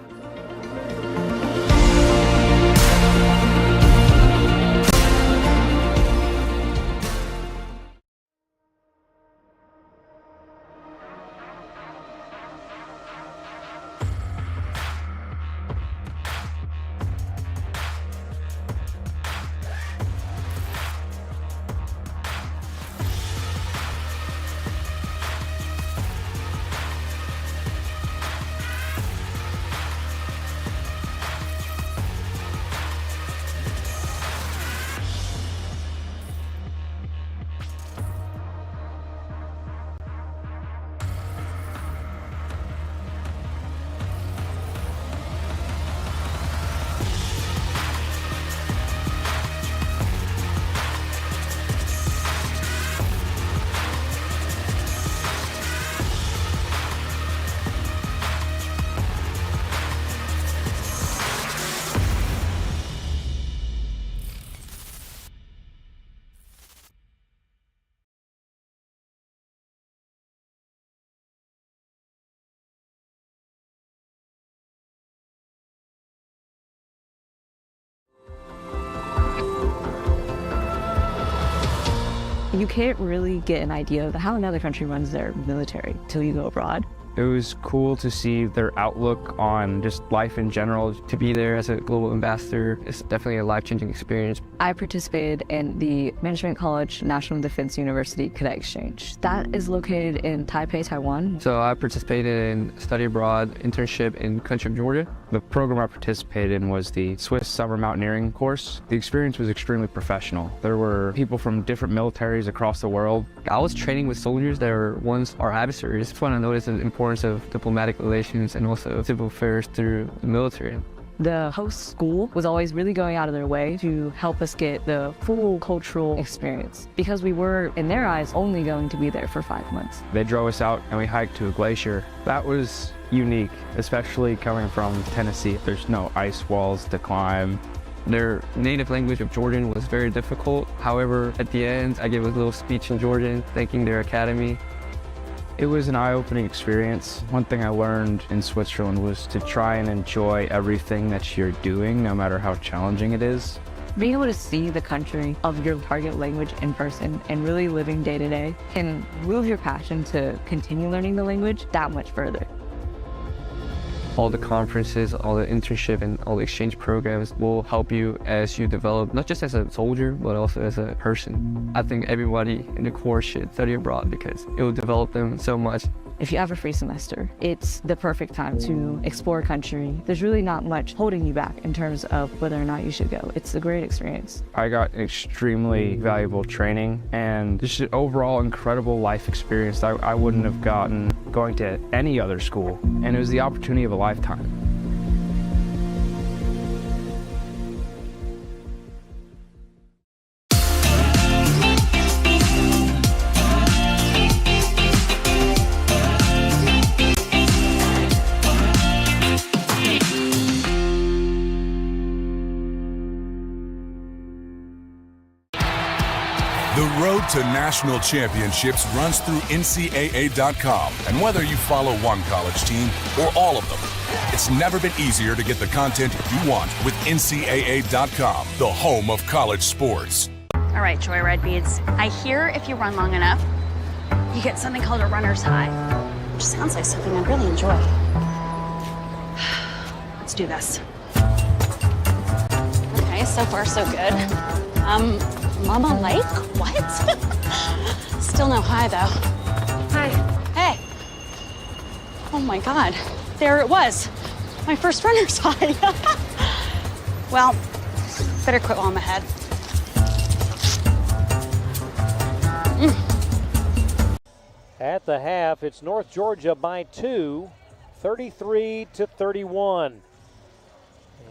You can't really get an idea of how another country runs their military till you go abroad. It was cool to see their outlook on just life in general. To be there as a global ambassador is definitely a life-changing experience. I participated in the Management College National Defense University Cadet Exchange. That is located in Taipei, Taiwan. So I participated in study abroad internship in country of Georgia. The program I participated in was the Swiss Summer Mountaineering course. The experience was extremely professional. There were people from different militaries across the world. I was training with soldiers that were once our adversaries. It's fun to notice the importance of diplomatic relations and also civil affairs through the military. The host school was always really going out of their way to help us get the full cultural experience because we were, in their eyes, only going to be there for 5 months. They drove us out and we hiked to a glacier. That was unique, especially coming from Tennessee. There's no ice walls to climb. Their native language of Georgian was very difficult. However, at the end, I gave a little speech in Georgian, thanking their academy. It was an eye-opening experience. One thing I learned in Switzerland was to try and enjoy everything that you're doing, no matter how challenging it is. Being able to see the country of your target language in person and really living day to day can move your passion to continue learning the language that much further. All the conferences, all the internship, and all the exchange programs will help you as you develop, not just as a soldier, but also as a person. I think everybody in the Corps should study abroad because it will develop them so much. If you have a free semester, it's the perfect time to explore a country. There's really not much holding you back in terms of whether or not you should go. It's a great experience. I got extremely valuable training and just an overall incredible life experience that I wouldn't have gotten going to any other school. And it was the opportunity of a lifetime. The road to national championships runs through NCAA.com. And whether you follow one college team or all of them, it's never been easier to get the content you want with NCAA.com, the home of college sports. All right, Joyride Beads. I hear if you run long enough, you get something called a runner's high, which sounds like something I really enjoy. Let's do this. Okay, so far so good. Mama Lake? What? Still no high, though. Hi. Hey. Oh, my God. There it was. My first runner's high. Well, better quit while I'm ahead. At the half, it's North Georgia by 2, 33-31.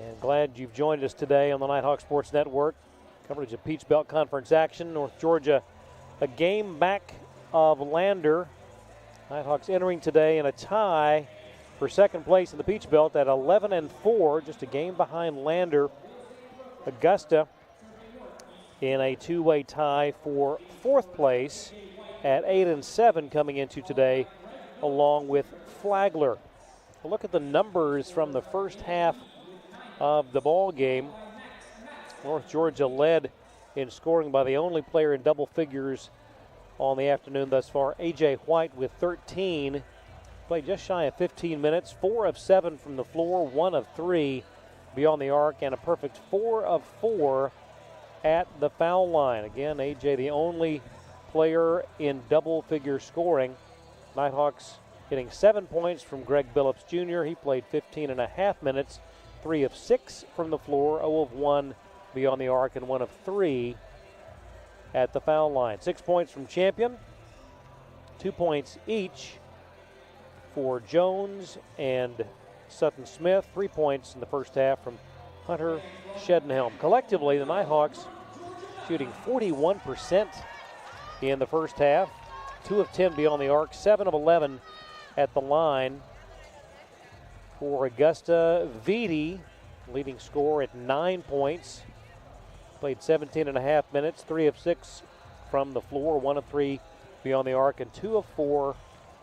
And glad you've joined us today on the Nighthawk Sports Network. Coverage of Peach Belt Conference action. North Georgia a game back of Lander. Nighthawks entering today in a tie for second place in the Peach Belt at 11-4, just a game behind Lander. Augusta in a two-way tie for fourth place at 8-7 coming into today, along with Flagler. A look at the numbers from the first half of the ball game. North Georgia led in scoring by the only player in double figures on the afternoon thus far, A.J. White with 13. Played just shy of 15 minutes, 4 of 7 from the floor, 1 of 3 beyond the arc, and a perfect 4 of 4 at the foul line. Again, A.J. the only player in double figure scoring. Nighthawks getting 7 points from Greg Billups Jr. He played 15.5 minutes, 3 of 6 from the floor, 0 of 1 beyond the arc, and 1 of 3 at the foul line. 6 points from Champion, 2 points each for Jones and Sutton Smith, 3 points in the first half from Hunter Shedenhelm. Collectively, the Nighthawks shooting 41% in the first half, 2 of 10 beyond the arc, 7 of 11 at the line. For Augusta, Vitti, leading scorer at 9 points. Played 17.5 minutes, 3 of 6 from the floor, 1 of 3 beyond the arc, and 2 of 4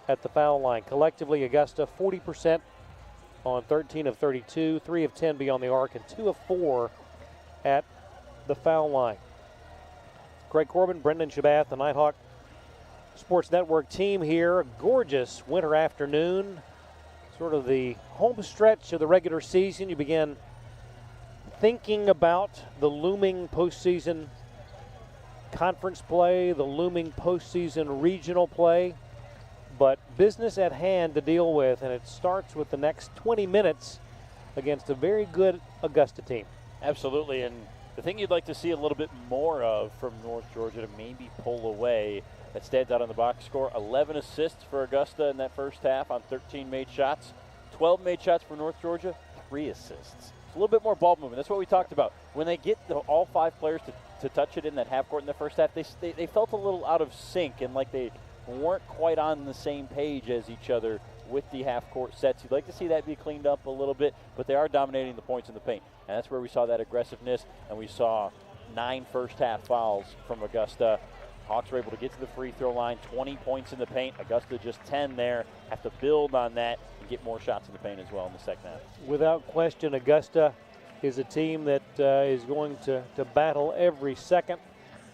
at the foul line. Collectively, Augusta 40% on 13 of 32, 3 of 10 beyond the arc, and 2 of 4 at the foul line. Greg Corbin, Brendan Shabath, the Nighthawk Sports Network team here. A gorgeous winter afternoon. Sort of the home stretch of the regular season. You begin thinking about the looming postseason conference play, the looming postseason regional play, but business at hand to deal with, and it starts with the next 20 minutes against a very good Augusta team. Absolutely, and the thing you'd like to see a little bit more of from North Georgia to maybe pull away that stands out on the box score, 11 assists for Augusta in that first half on 13 made shots, 12 made shots for North Georgia, 3 assists. A little bit more ball movement. That's what we talked about. When they get all 5 players to touch it in that half court in the first half, they felt a little out of sync and like they weren't quite on the same page as each other with the half court sets. You'd like to see that be cleaned up a little bit, but they are dominating the points in the paint. And that's where we saw that aggressiveness, and we saw 9 first half fouls from Augusta. Hawks were able to get to the free throw line, 20 points in the paint. Augusta just 10 there. Have to build on that and get more shots in the paint as well in the second half. Without question, Augusta is a team that is going to battle every second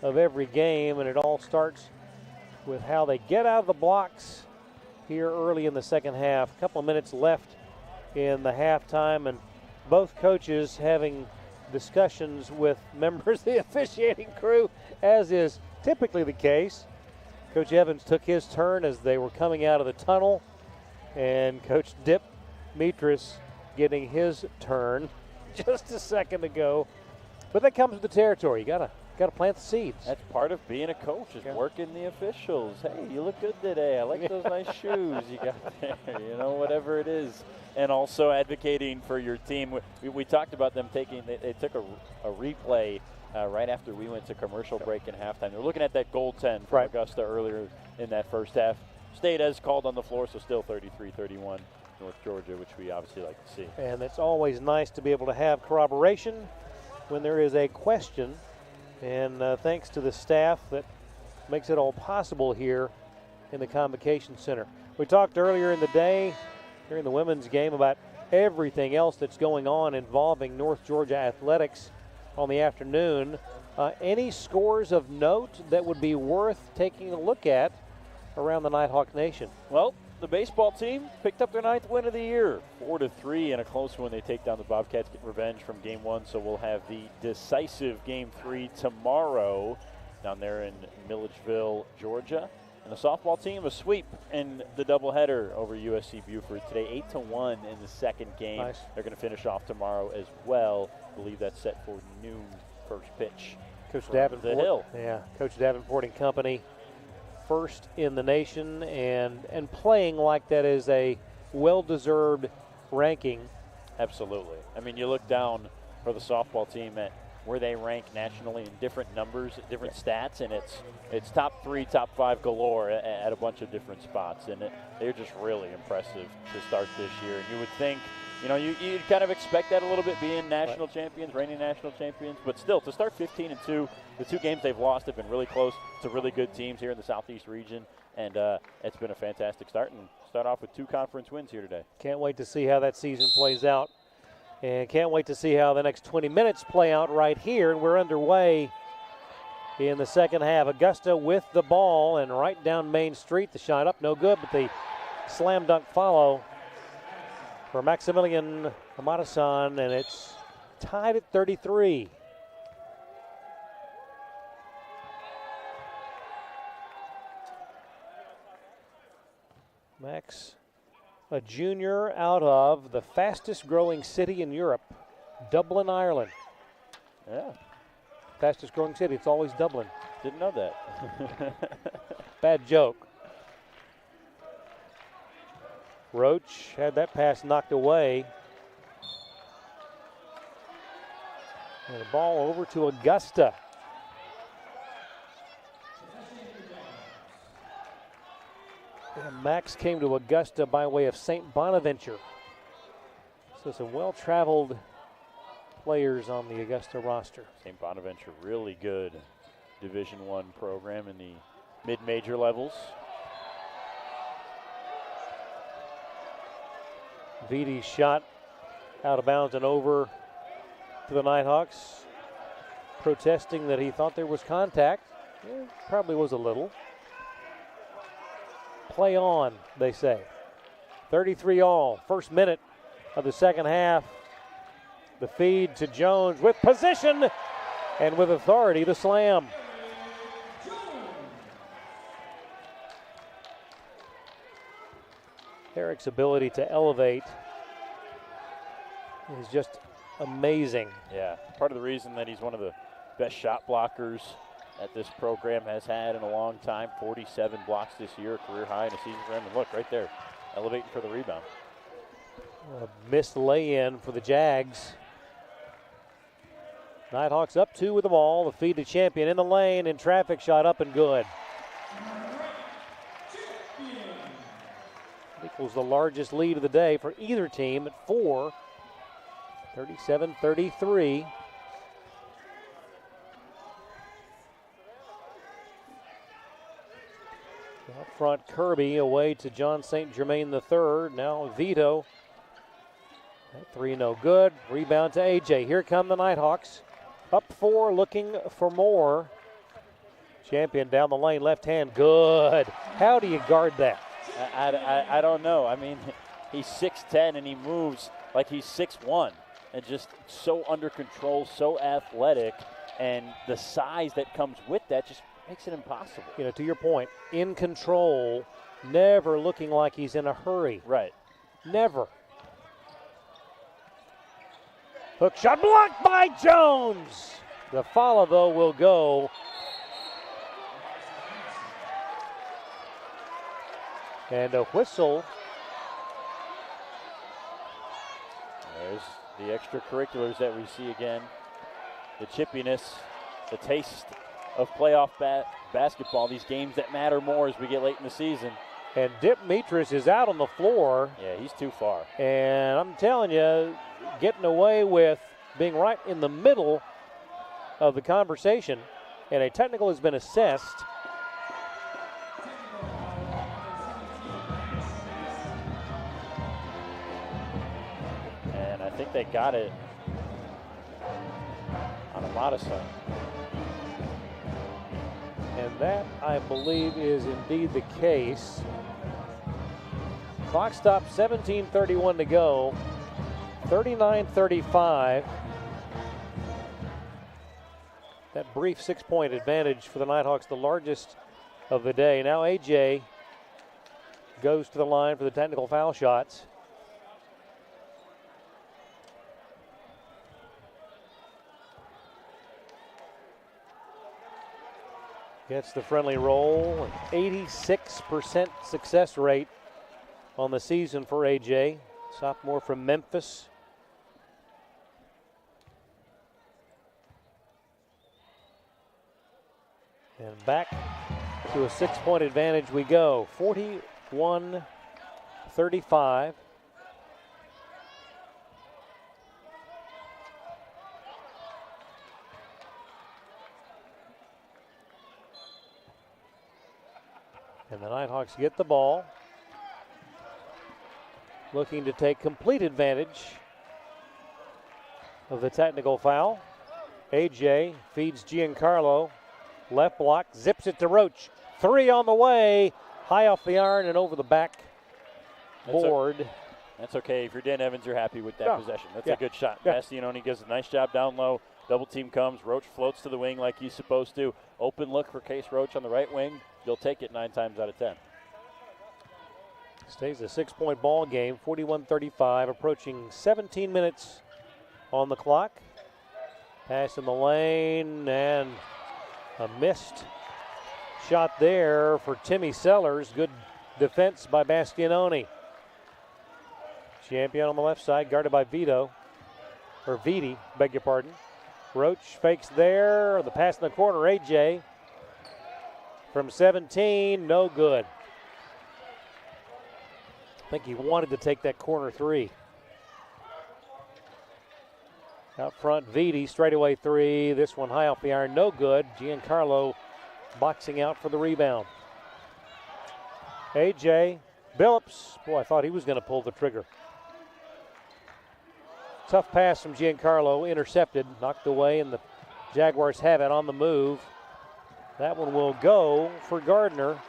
of every game, and it all starts with how they get out of the blocks here early in the second half. A couple of minutes left in the halftime, and both coaches having discussions with members of the officiating crew, as is typically the case. Coach Evans took his turn as they were coming out of the tunnel, and Coach Dip Mitris getting his turn just a second ago. But that comes with the territory. You gotta plant the seeds. That's part of being a coach, is working the officials. Hey, you look good today. I like those nice shoes you got there. Whatever it is. And also advocating for your team. We talked about them taking. They took a replay right after we went to commercial break and halftime. They're looking at that goaltend from Augusta earlier in that first half. Stayed as called on the floor, so still 33-31 North Georgia, which we obviously like to see. And it's always nice to be able to have corroboration when there is a question. And thanks to the staff that makes it all possible here in the Convocation Center. We talked earlier in the day during the women's game about everything else that's going on involving North Georgia athletics on the afternoon. Any scores of note that would be worth taking a look at around the Nighthawk Nation? Well, the baseball team picked up their 9th win of the year, 4-3 in a close one. They take down the Bobcats, get revenge from Game 1, so we'll have the decisive Game 3 tomorrow down there in Milledgeville, Georgia. And the softball team, a sweep in the doubleheader over USC Buford today, 8-1 in the second game. Nice. They're going to finish off tomorrow as well. I believe that's set for noon first pitch. Coach Davenport, the Hill. Yeah, Coach Davenport and company, first in the nation, and playing like that is a well-deserved ranking. Absolutely. I mean, you look down for the softball team at where they rank nationally in different numbers, different stats, and it's top 3, top 5 galore at a bunch of different spots, and they're just really impressive to start this year. And you would think, you'd kind of expect that a little bit, being national champions, reigning national champions, but still, to start 15-2, the 2 games they've lost have been really close to really good teams here in the Southeast region, and it's been a fantastic start, and start off with 2 conference wins here today. Can't wait to see how that season plays out, and can't wait to see how the next 20 minutes play out right here. And we're underway in the second half. Augusta with the ball, and right down Main Street, the shot up, no good, but the slam dunk follow for Maximilian Amadasan, and it's tied at 33. Max, a junior out of the fastest growing city in Europe, Dublin, Ireland. Yeah. Fastest growing city, it's always Dublin. Didn't know that. Bad joke. Roach had that pass knocked away. And the ball over to Augusta. And Max came to Augusta by way of St. Bonaventure. So some well-traveled players on the Augusta roster. St. Bonaventure, really good Division I program in the mid-major levels. Vidi's shot out of bounds and over to the Nighthawks, protesting that he thought there was contact. Probably was a little. Play on, they say. 33 all. First minute of the second half. The feed to Jones with position and with authority, the slam. Eric's ability to elevate is just amazing. Yeah, part of the reason that he's one of the best shot blockers that this program has had in a long time. 47 blocks this year, career high in a season for him. And look, right there, elevating for the rebound. A missed lay-in for the Jags. Nighthawks up 2 with the ball. The feed to Champion in the lane, in traffic, shot up and good. Equals the largest lead of the day for either team at 4. 37-33. Up front, Kirby away to John St. Germain III. Now Vito. That 3 no good. Rebound to AJ. Here come the Nighthawks. Up 4, looking for more. Champion down the lane, left hand, good. How do you guard that? I don't know. I mean, he's 6'10", and he moves like he's 6'1", and just so under control, so athletic, and the size that comes with that just makes it impossible. You know, to your point, in control, never looking like he's in a hurry. Right. Never. Hook shot blocked by Jones. The follow, though, will go. And a whistle. There's the extracurriculars that we see again. The chippiness, the taste of playoff basketball, these games that matter more as we get late in the season. And Dip Mitris is out on the floor. Yeah, he's too far. And I'm telling you, getting away with being right in the middle of the conversation. And a technical has been assessed. And I think they got it on Amada-san. And that, I believe, is indeed the case. Clock stop, 17:31 to go. 39-35. That brief 6-point advantage for the Nighthawks, the largest of the day. Now AJ goes to the line for the technical foul shots. Gets the friendly roll. 86% success rate on the season for AJ. Sophomore from Memphis. And back to a 6-point advantage we go. 41-35. And the Nighthawks get the ball. Looking to take complete advantage of the technical foul. AJ feeds Giancarlo. Left block, zips it to Roach. 3 on the way. High off the iron and over the back board. That's okay. If you're Dan Evans, you're happy with that possession. That's a good shot. Yeah. Bastianoni does a nice job down low. Double team comes. Roach floats to the wing like he's supposed to. Open look for Case Roach on the right wing. You'll take it 9 times out of 10. Stays a 6-point ball game, 41-35, approaching 17 minutes on the clock. Pass in the lane, and a missed shot there for Timmy Sellers. Good defense by Bastianoni. Champion on the left side, guarded by Vito, or Viti, beg your pardon. Roach fakes there, the pass in the corner, AJ. From 17, no good. I think he wanted to take that corner 3. Out front, Viti, straightaway 3. This one high off the iron, no good. Giancarlo boxing out for the rebound. AJ Billups, boy, I thought he was going to pull the trigger. Tough pass from Giancarlo, intercepted, knocked away, and the Jaguars have it on the move. That one will go for Gardner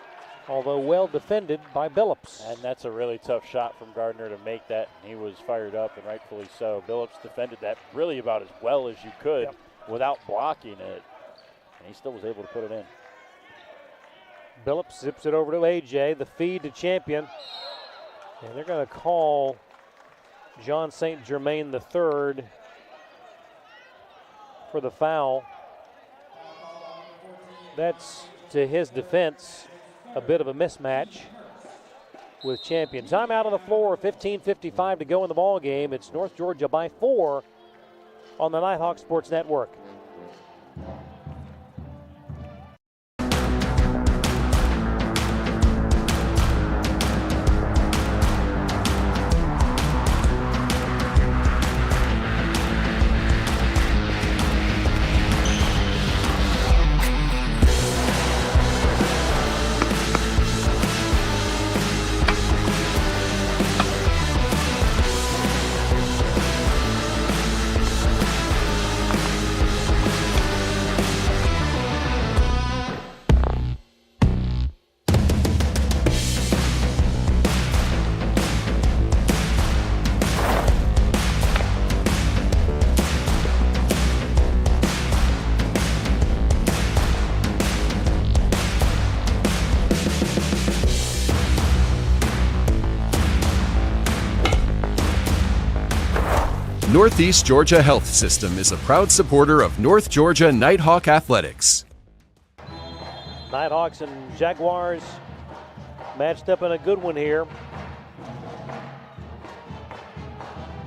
although well defended by Billups. And that's a really tough shot from Gardner to make that. He was fired up, and rightfully so. Billups defended that really about as well as you could without blocking it. And he still was able to put it in. Billups zips it over to AJ, the feed to Champion. And they're going to call John St. Germain III for the foul. That's, to his defense, a bit of a mismatch with Champion. Timeout on the floor, 15:55 to go in the ball game. It's North Georgia by 4 on the Nighthawk Sports Network. Northeast Georgia Health System is a proud supporter of North Georgia Nighthawk Athletics. Nighthawks and Jaguars matched up in a good one here.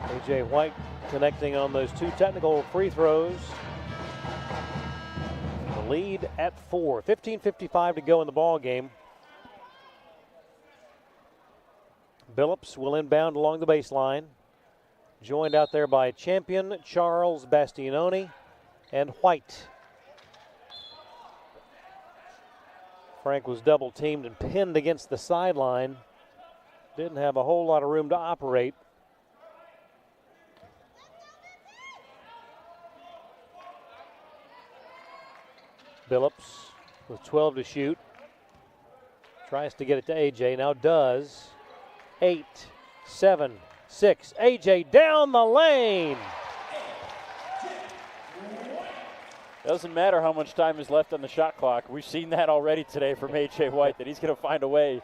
AJ White connecting on those 2 technical free throws. The lead at 4. 15:55 to go in the ball game. Billups will inbound along the baseline. Joined out there by Champion, Charles, Bastianoni, and White. Frank was double teamed and pinned against the sideline. Didn't have a whole lot of room to operate. Billups with 12 to shoot. Tries to get it to AJ, now does. 8, 7, 6. AJ down the lane. Doesn't matter how much time is left on the shot clock. We've seen that already today from A.J. White, that he's going to find a way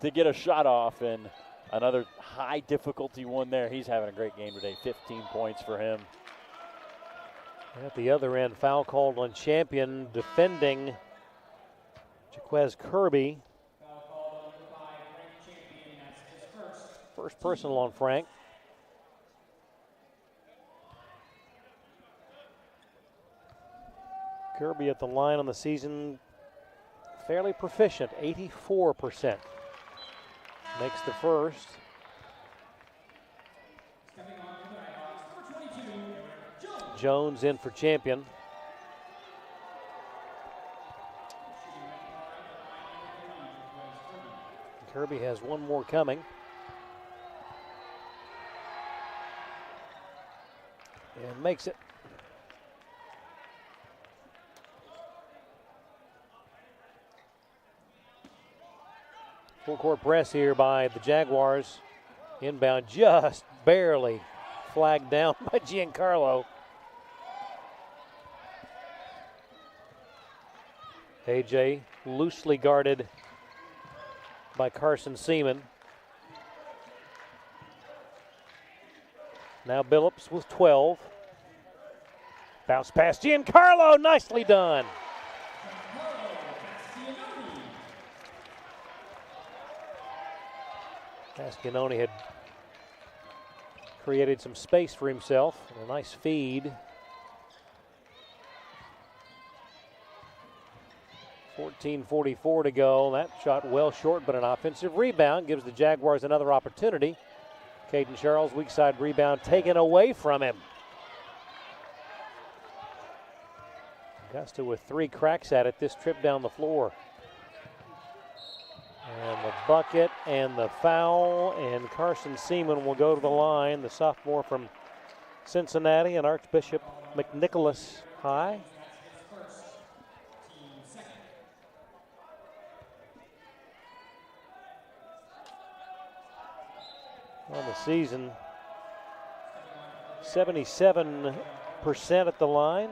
to get a shot off. And another high difficulty one there. He's having a great game today. 15 points for him. At the other end, foul called on Champion, defending Jaquez Kirby. First personal on Frank. Kirby at the line on the season, fairly proficient, 84%. Makes the first. Jones in for Champion. Kirby has one more coming. And makes it. Full court press here by the Jaguars. Inbound just barely flagged down by Giancarlo. AJ loosely guarded by Carson Seaman. Now Billups with 12. Bounce pass Giancarlo, nicely done. Bastianoni had created some space for himself. A nice feed. 14:44 to go. That shot well short, but an offensive rebound gives the Jaguars another opportunity. Caden Charles, weak side rebound taken away from him. Augusta with 3 cracks at it this trip down the floor. And the bucket and the foul, and Carson Seaman will go to the line, the sophomore from Cincinnati and Archbishop McNicholas High. on the season. 77% at the line.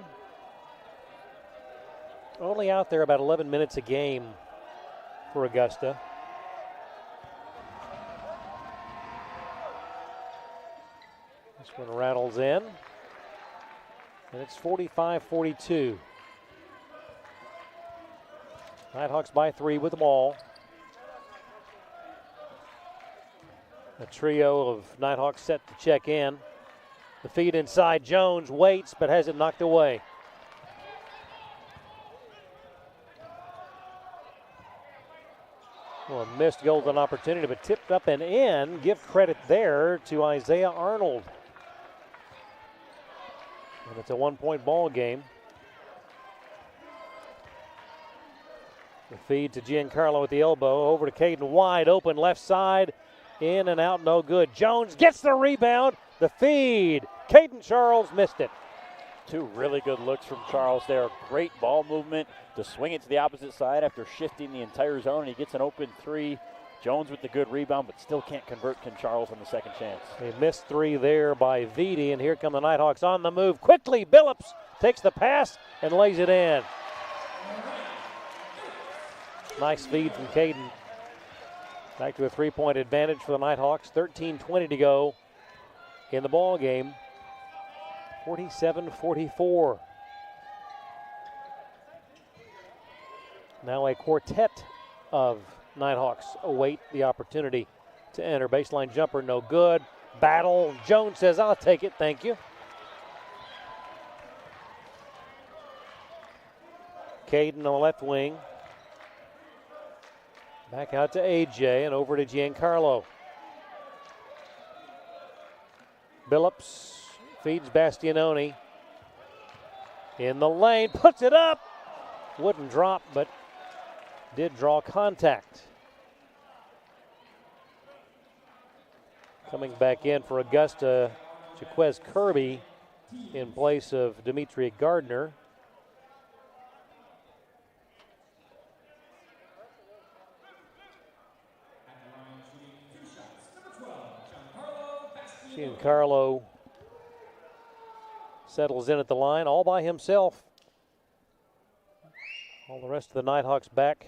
Only out there about 11 minutes a game for Augusta. This one rattles in. And it's 45-42. Nighthawks by 3 with the ball. A trio of Nighthawks set to check in. The feed inside. Jones waits but has it knocked away. Well, a missed golden opportunity, but tipped up and in. Give credit there to Isaiah Arnold. And it's a 1-point ball game. The feed to Giancarlo at the elbow. Over to Caden, wide open left side. In and out, no good. Jones gets the rebound. The feed. Caden Charles missed it. Two really good looks from Charles there. Great ball movement to swing it to the opposite side after shifting the entire zone. He gets an open three. Jones with the good rebound, but still can't convert Ken Charles on the second chance. A missed three there by Vitti, and here come the Nighthawks on the move. Quickly, Billups takes the pass and lays it in. Nice feed from Caden. Back to a three-point advantage for the Nighthawks. 13:20 to go in the ball game. 47-44. Now a quartet of Nighthawks await the opportunity to enter. Baseline jumper, no good. Battle. Jones says, I'll take it, thank you. Caden on the left wing. Back out to AJ and over to Giancarlo. Billups feeds Bastianoni. In the lane, puts it up. Wouldn't drop, but did draw contact. Coming back in for Augusta, Jaquez Kirby in place of Dimitri Gardner. Giancarlo settles in at the line all by himself. All the rest of the Nighthawks back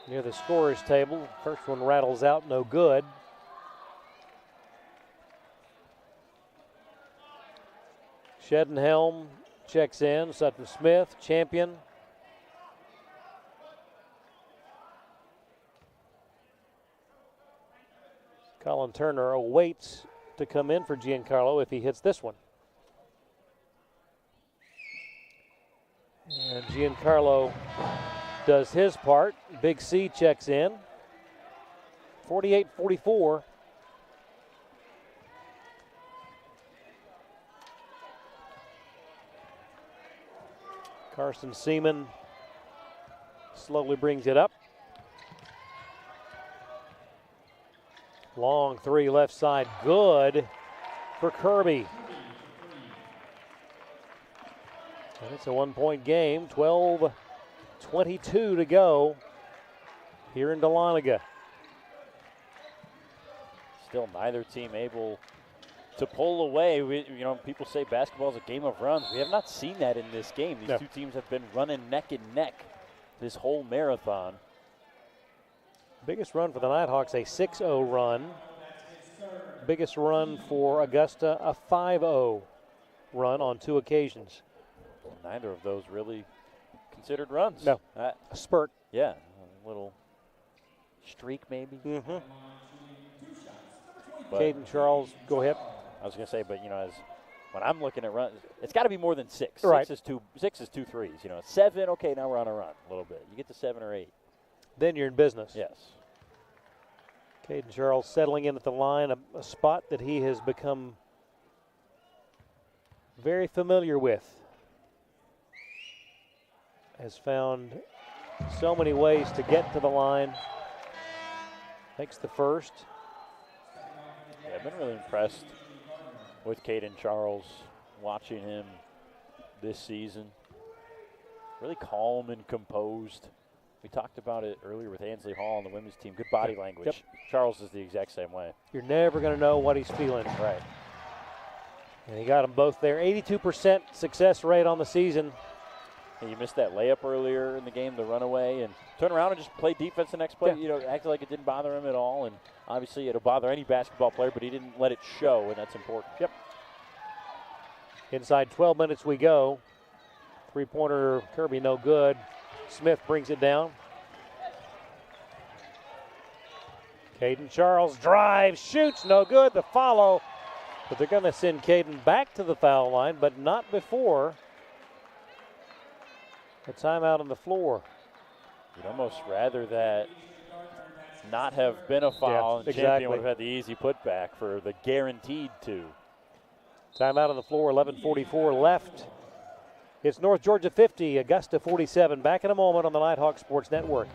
near the scorer's table. First one rattles out, no good. Shedenhelm checks in. Sutton Smith, champion. Colin Turner awaits to come in for Giancarlo if he hits this one. And Giancarlo does his part. Big C checks in. 48-44. Carson Seaman slowly brings it up. Long three left side, good for Kirby. And it's a 1-point game, 12-22 to go here in Dahlonega. Still neither team able to pull away. People say basketball is a game of runs. We have not seen that in this game. These two teams have been running neck and neck this whole marathon. Biggest run for the Nighthawks, a 6-0 run. Biggest run for Augusta, a 5-0 run on 2 occasions. Well, neither of those really considered runs. No, a spurt. Yeah, a little streak maybe. Mm-hmm. Caden Charles, go ahead. I was going to say, but when I'm looking at runs, it's got to be more than 6. Right. 6 is two threes. 7, okay, now we're on a run a little bit. You get to 7 or 8. Then you're in business. Yes. Caden Charles settling in at the line, a spot that he has become very familiar with. Has found so many ways to get to the line. Makes the first. Yeah, I've been really impressed with Caden Charles, watching him this season. Really calm and composed. We talked about it earlier with Ansley Hall and the women's team. Good body language. Yep. Charles is the exact same way. You're never going to know what he's feeling. Right. And he got them both there. 82% success rate on the season. And you missed that layup earlier in the game, the runaway, and turn around and just play defense the next play. Yeah. You know, acted like it didn't bother him at all. And obviously it'll bother any basketball player, but he didn't let it show, and that's important. Yep. Inside 12 minutes we go. Three-pointer, Kirby, no good. Smith brings it down. Caden Charles drives, shoots, no good. The follow, but they're going to send Caden back to the foul line, but not before the timeout on the floor. You'd almost rather that not have been a foul, and exactly. Champion would have had the easy putback for the guaranteed 2. Timeout on the floor, 11:44 left. It's North Georgia 50, Augusta 47. Back in a moment on the Nighthawk Sports Network.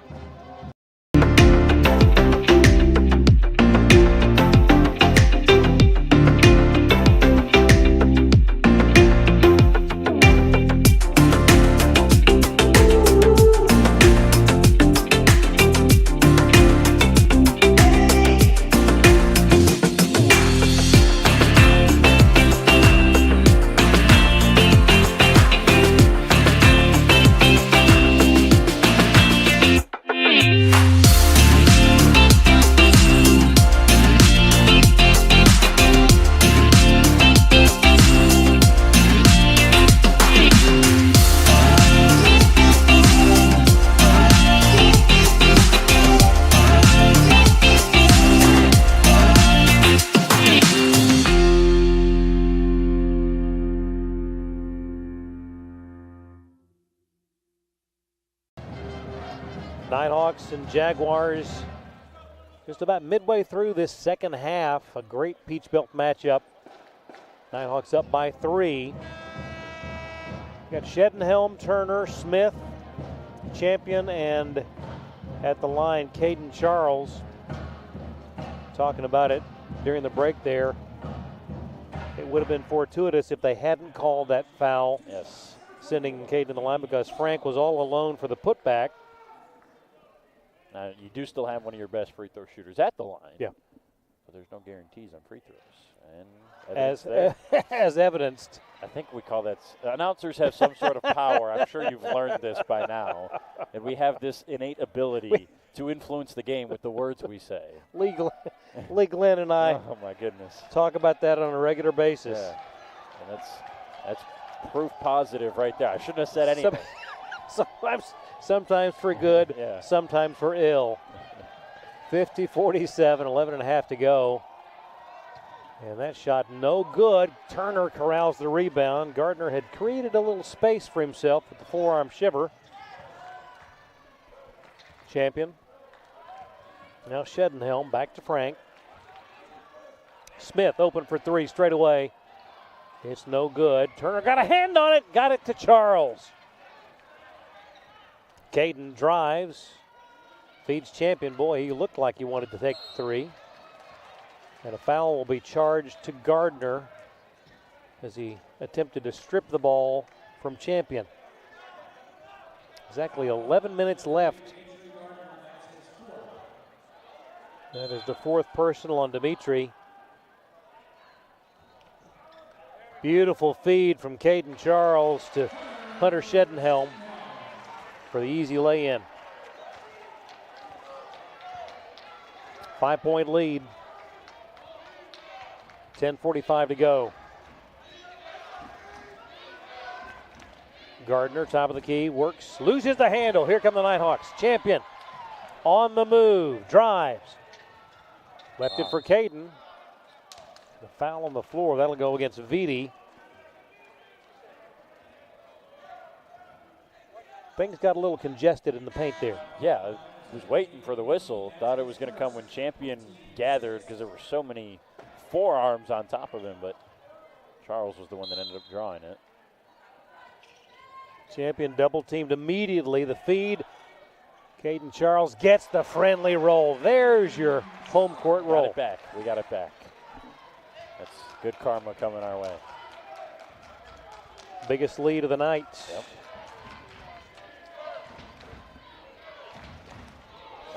Nighthawks and Jaguars just about midway through this second half. A great Peach Belt matchup. Nighthawks up by 3. Got Shedenhelm, Turner, Smith, Champion, and at the line, Caden Charles. Talking about it during the break there. It would have been fortuitous if they hadn't called that foul. Yes. Sending Caden to the line because Frank was all alone for the putback. Now, you do still have one of your best free throw shooters at the line. Yeah. But there's no guarantees on free throws. And as evidenced. I think we call that, announcers have some sort of power. I'm sure you've learned this by now. And we have this innate ability to influence the game with the words we say. Lee Glenn and I oh my goodness, talk about that on a regular basis. Yeah. And that's proof positive right there. I shouldn't have said anything. Sometimes for good, yeah. Sometimes for ill. 50-47, 11 and a half to go. And that shot no good. Turner corrals the rebound. Gardner had created a little space for himself with the forearm shiver. Champion. Now Shedenhelm back to Frank. Smith open for 3 straight away. It's no good. Turner got a hand on it. Got it to Charles. Caden drives. Feeds Champion. Boy, he looked like he wanted to take 3. And a foul will be charged to Gardner as he attempted to strip the ball from Champion. Exactly 11 minutes left. That is the 4th personal on Dimitri. Beautiful feed from Caden Charles to Hunter Shedenhelm for the easy lay-in. 5-point lead. 10:45 to go. Gardner, top of the key, works, loses the handle. Here come the Nighthawks. Champion on the move, drives. Left it for Caden. The foul on the floor, that'll go against Vitti. Things got a little congested in the paint there. Yeah, I was waiting for the whistle. Thought it was going to come when Champion gathered because there were so many forearms on top of him, but Charles was the one that ended up drawing it. Champion double teamed immediately. The feed. Caden Charles gets the friendly roll. There's your home court roll. Got it back. We got it back. That's good karma coming our way. Biggest lead of the night. Yep.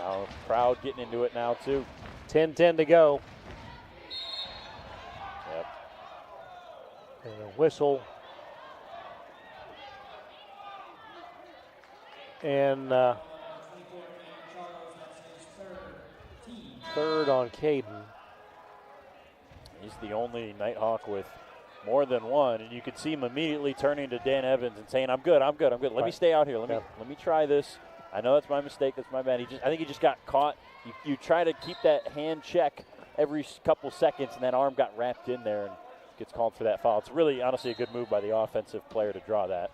Now, crowd getting into it now, too. 10-10 to go. Yep. And a whistle. And third on Caden. He's the only Nighthawk with more than one, and you could see him immediately turning to Dan Evans and saying, I'm good. Let me stay out here. Let me try this. I know that's my mistake. That's my bad. I think he just got caught. You try to keep that hand check every couple seconds, and that arm got wrapped in there and gets called for that foul. It's really, honestly, a good move by the offensive player to draw that.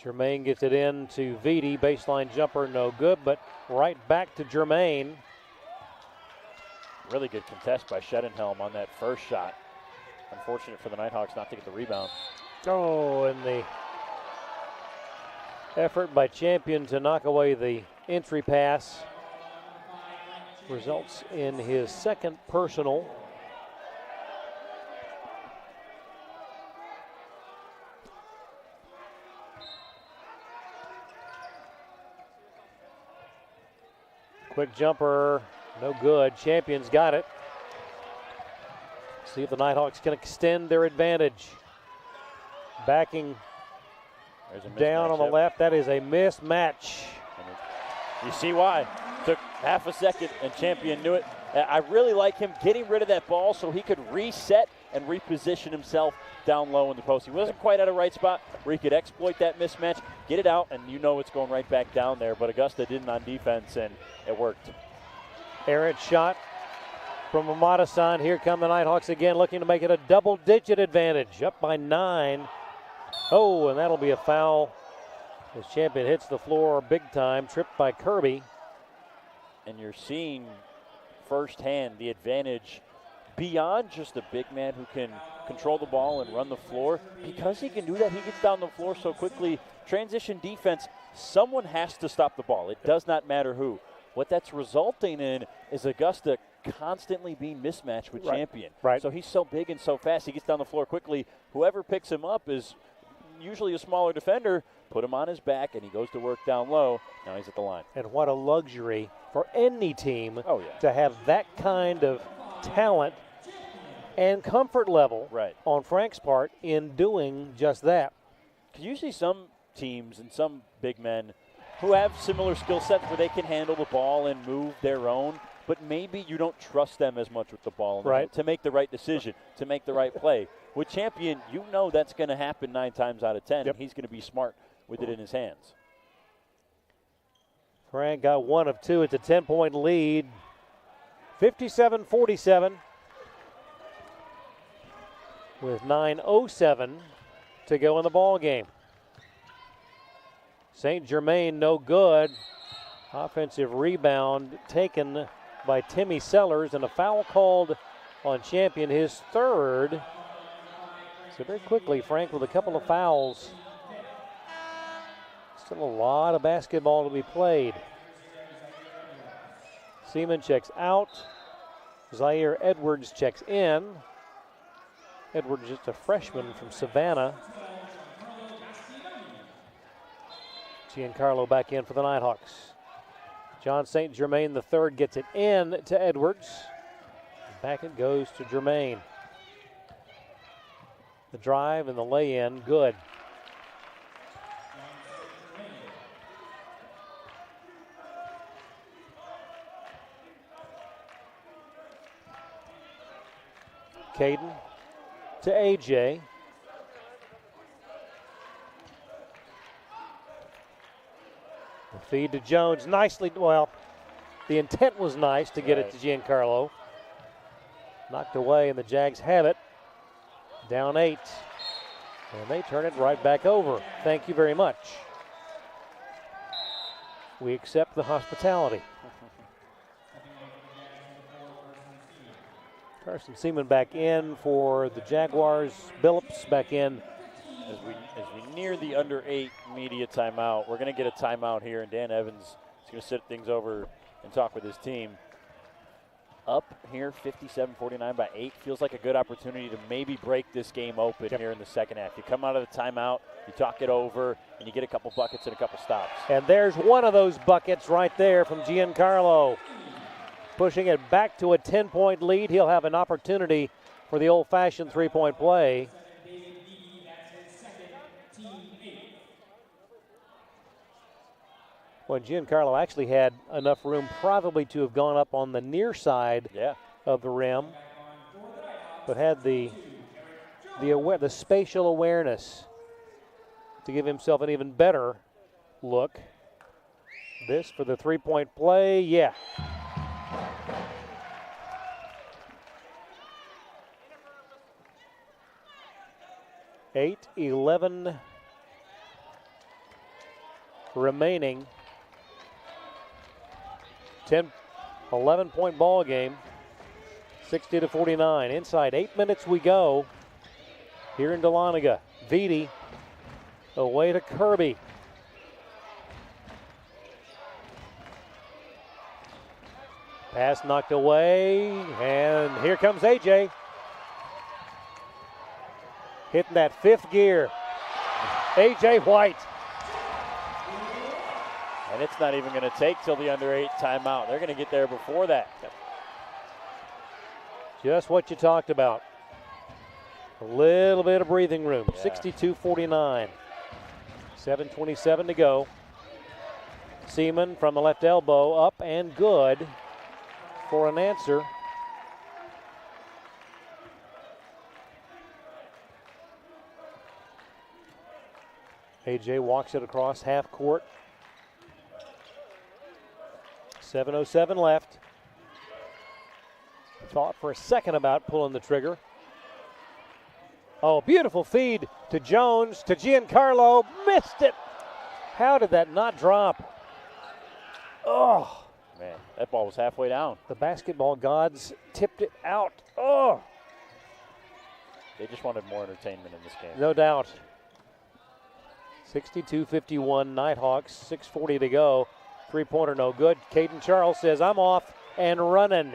Jermaine gets it in to Vitti. Baseline jumper, no good, but right back to Jermaine. Really good contest by Shedenhelm on that first shot. Unfortunate for the Nighthawks not to get the rebound. Oh, and the effort by Champion to knock away the entry pass results in his second personal. Quick jumper, no good. Champions got it. See if the Nighthawks can extend their advantage. Backing down on the left. That is a mismatch. You see why. Took half a second and Champion knew it. I really like him getting rid of that ball so he could reset and reposition himself down low in the post. He wasn't quite at a right spot where he could exploit that mismatch, get it out, and you know it's going right back down there. But Augusta didn't on defense, and it worked. Errant shot from Amadasan. Here come the Nighthawks again, looking to make it a double-digit advantage. Up by 9. Oh, and that'll be a foul as Champion hits the floor big time, tripped by Kirby. And you're seeing firsthand the advantage beyond just a big man who can control the ball and run the floor. Because he can do that, he gets down the floor so quickly. Transition defense, someone has to stop the ball. It does not matter who. What that's resulting in is Augusta constantly being mismatched with Champion. Right. So he's so big and so fast, he gets down the floor quickly. Whoever picks him up is usually a smaller defender. Put him on his back, and he goes to work down low. Now he's at the line. And what a luxury for any team Oh, yeah. to have that kind of talent and comfort level on Frank's part in doing just that. Because usually some teams and some big men who have similar skill sets where they can handle the ball and move their own, but maybe you don't trust them as much with the ball to make the right decision, to make the right play. With Champion, you know that's going to happen 9 times out of 10, and he's going to be smart with it in his hands. Frank got 1 of 2. It's a 10-point lead. 57-47 with 9:07 to go in the ball game. St. Germain no good. Offensive rebound taken by Timmy Sellers, and a foul called on Champion, his third. So very quickly, Frank with a couple of fouls. Still a lot of basketball to be played. Seaman checks out. Zaire Edwards checks in. Edwards just a freshman from Savannah. Giancarlo back in for the Nighthawks. John St. Germain III gets it in to Edwards. Back it goes to Germain. The drive and the lay-in, good. Caden to AJ. The feed to Jones, nicely, well, the intent was nice to get it to Giancarlo. Knocked away, and the Jags have it. Down 8. And they turn it right back over. Thank you very much. We accept the hospitality. Carson Seaman back in for the Jaguars. Billups back in. As we near the under 8 media timeout, we're going to get a timeout here, and Dan Evans is going to sit things over and talk with his team. up here 57-49 by 8. Feels like a good opportunity to maybe break this game open here in the second half. You come out of the timeout, you talk it over, and you get a couple buckets and a couple stops. And there's one of those buckets right there from Giancarlo. Pushing it back to a 10-point lead. He'll have an opportunity for the old-fashioned three-point play. Well, Giancarlo actually had enough room probably to have gone up on the near side of the rim, but had the spatial awareness to give himself an even better look. This for the three-point play, 8:11 remaining. 11-point ball game, 60-49. Inside 8 minutes we go here in Dahlonega. Vitti away to Kirby. Pass knocked away, and here comes AJ. Hitting that fifth gear. AJ White. And it's not even going to take till the under 8 timeout. They're going to get there before that. Just what you talked about. A little bit of breathing room. 62-49. 7:27 to go. Seaman from the left elbow, up and good for an answer. AJ walks it across half court. 7:07 left. Thought for a second about pulling the trigger. Oh, beautiful feed to Jones, to Giancarlo. Missed it. How did that not drop? Oh. Man, that ball was halfway down. The basketball gods tipped it out. Oh. They just wanted more entertainment in this game. No doubt. 62-51 Nighthawks, 6:40 to go. Three-pointer no good. Caden Charles says, I'm off and running.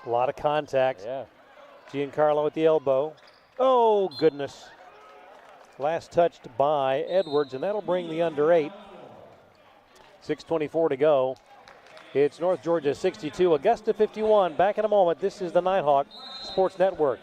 A lot of contact. Yeah. Giancarlo at the elbow. Oh, goodness. Last touched by Edwards, and that'll bring the under 8. 6:24 to go. It's North Georgia 62, Augusta 51. Back in a moment. This is the Nighthawk Sports Network.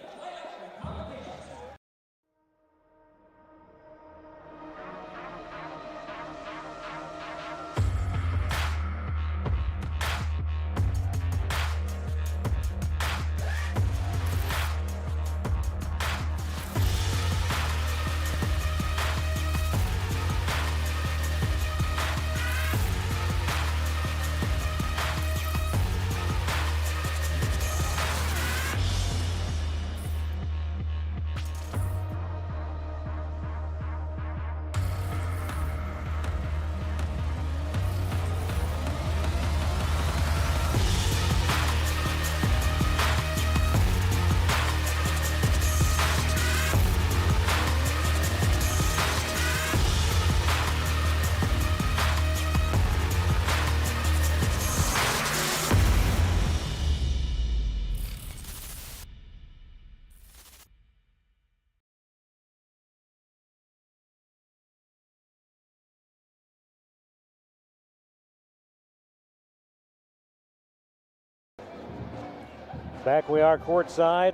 Back we are courtside.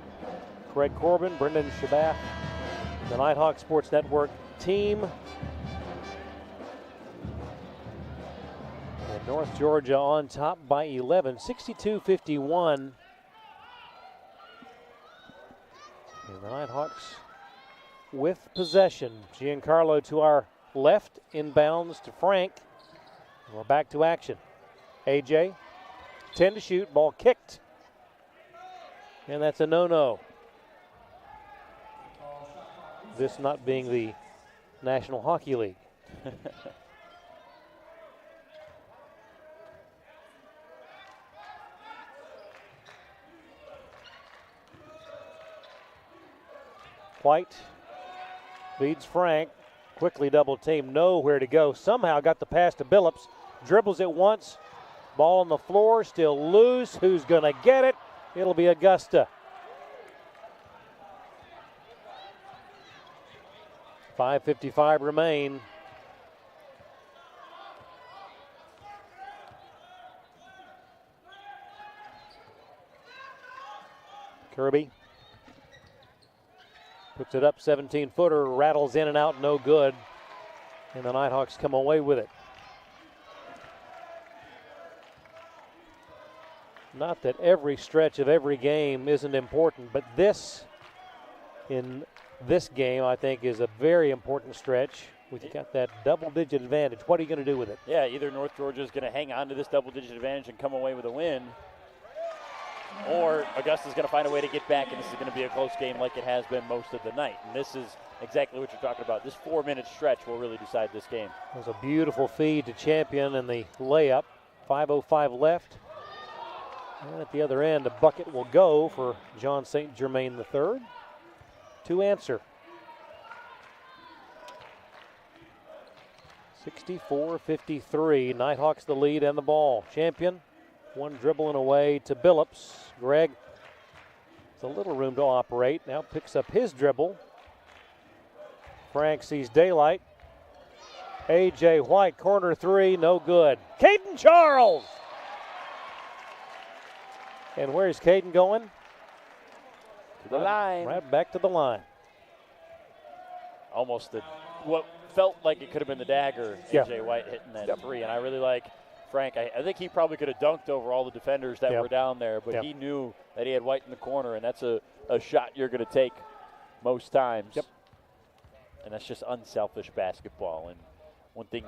Craig Corbin, Brendan Shabbat, the Nighthawk Sports Network team. And North Georgia on top by 11, 62-51. And the Nighthawks with possession. Giancarlo to our left, inbounds to Frank. And we're back to action. AJ, 10 to shoot, ball kicked. And that's a no-no. This not being the National Hockey League. White leads Frank. Quickly double team, nowhere to go. Somehow got the pass to Billups. Dribbles it once. Ball on the floor, still loose. Who's going to get it? It'll be Augusta. 5:55 remain. Kirby puts it up, 17-footer, rattles in and out, no good. And the Nighthawks come away with it. Not that every stretch of every game isn't important, but this, in this game, I think is a very important stretch. We've got that double-digit advantage. What are you going to do with it? Yeah, either North Georgia is going to hang on to this double-digit advantage and come away with a win, or Augusta's going to find a way to get back, and this is going to be a close game like it has been most of the night. And this is exactly what you're talking about. This 4-minute stretch will really decide this game. It was a beautiful feed to Champion and the layup. 5:05 left. And at the other end, a bucket will go for John St. Germain III to answer. 64-53. Nighthawks the lead and the ball. Champion, one dribbling away to Billups. Greg has a little room to operate. Now picks up his dribble. Frank sees daylight. A.J. White, corner three, no good. Caden Charles! And where's Caden going? To the line. Right back to the line. Almost what felt like it could have been the dagger. Yeah. A.J. White hitting that three. And I really like Frank. I think he probably could have dunked over all the defenders that were down there, but he knew that he had White in the corner, and that's a shot you're going to take most times. Yep. And that's just unselfish basketball. And one thing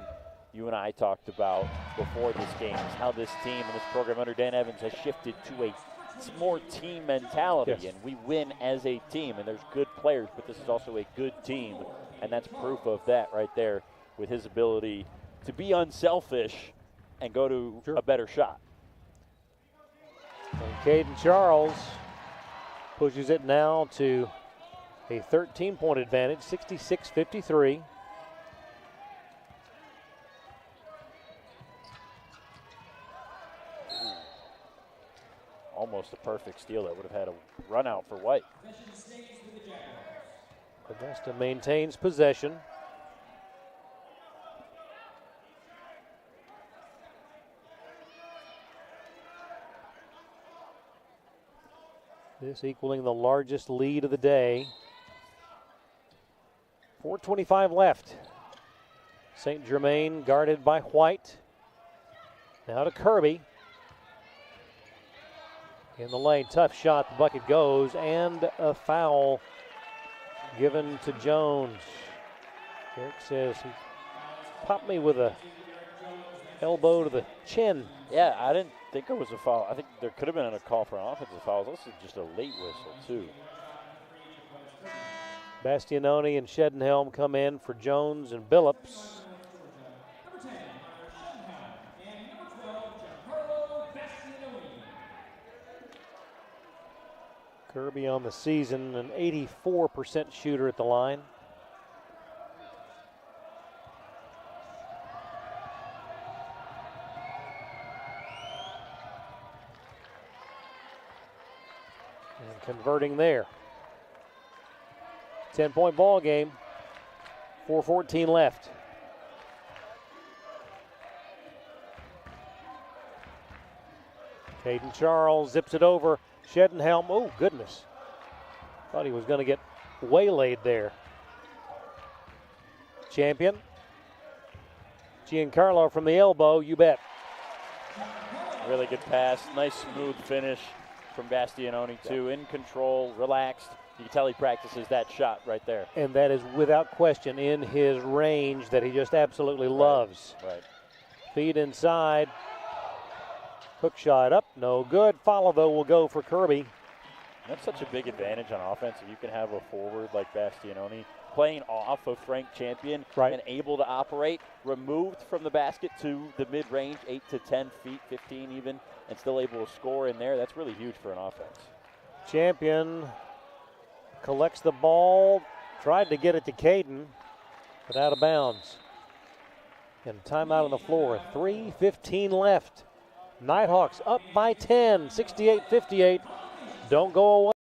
you and I talked about before this game is how this team and this program under Dan Evans has shifted to a more team mentality. Yes. And we win as a team, and there's good players, but this is also a good team. And that's proof of that right there with his ability to be unselfish and go to a better shot. And Caden Charles pushes it now to a 13-point advantage, 66-53. Almost a perfect steal that would have had a run out for White. Augusta maintains possession. This equaling the largest lead of the day. 4:25 left. St. Germain guarded by White. Now to Kirby. In the lane, tough shot, the bucket goes, and a foul given to Jones. Eric says he popped me with a elbow to the chin. Yeah, I didn't think it was a foul. I think there could have been a call for an offensive foul. This is just a late whistle, too. Bastianoni and Shedenhelm come in for Jones and Billups. Kirby on the season, an 84% shooter at the line. And converting there. 10-point ball game. 4:14 left. Caden Charles zips it over. Shedenhelm, oh goodness. Thought he was going to get waylaid there. Champion. Giancarlo from the elbow, you bet. Really good pass, nice smooth finish from Bastianoni too. In control, relaxed. You can tell he practices that shot right there. And that is without question in his range that he just absolutely loves. Right. Feed inside. Hook shot up, no good. Follow, though, will go for Kirby. That's such a big advantage on offense if you can have a forward like Bastianoni playing off of Frank Champion and able to operate, removed from the basket to the mid-range, 8 to 10 feet, 15 even, and still able to score in there. That's really huge for an offense. Champion collects the ball, tried to get it to Caden. but out of bounds. And timeout on the floor. 3:15 left. Nighthawks up by 10, 68-58. Don't go away.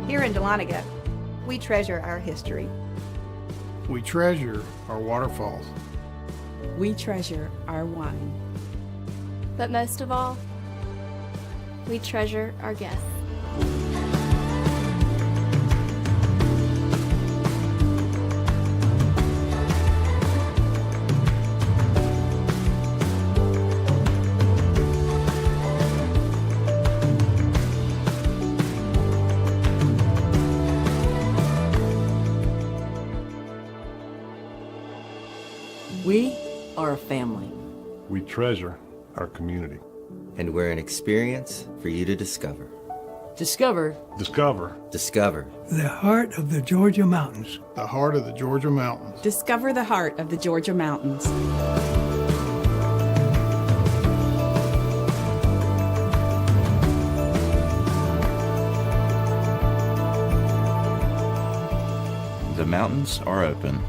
Here in Dahlonega, we treasure our history. We treasure our waterfalls. We treasure our wine. But most of all, we treasure our guests. We are a family. We treasure our community. And we're an experience for you to discover. Discover. Discover. Discover. The heart of the Georgia mountains. The heart of the Georgia mountains. Discover the heart of the Georgia mountains. The mountains are open.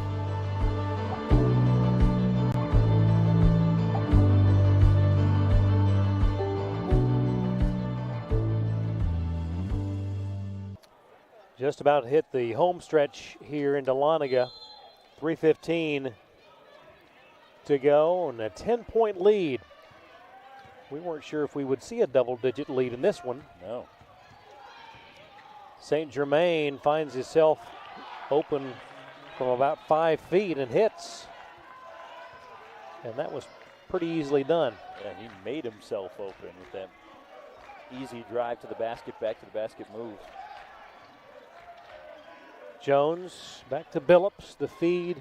Just about hit the home stretch here in Dahlonega. 3:15 to go and a 10-point lead. We weren't sure if we would see a double-digit lead in this one. No. St. Germain finds himself open from about 5 feet and hits. And that was pretty easily done. Yeah, he made himself open with that easy drive to the basket, back to the basket move. Jones back to Billups, the feed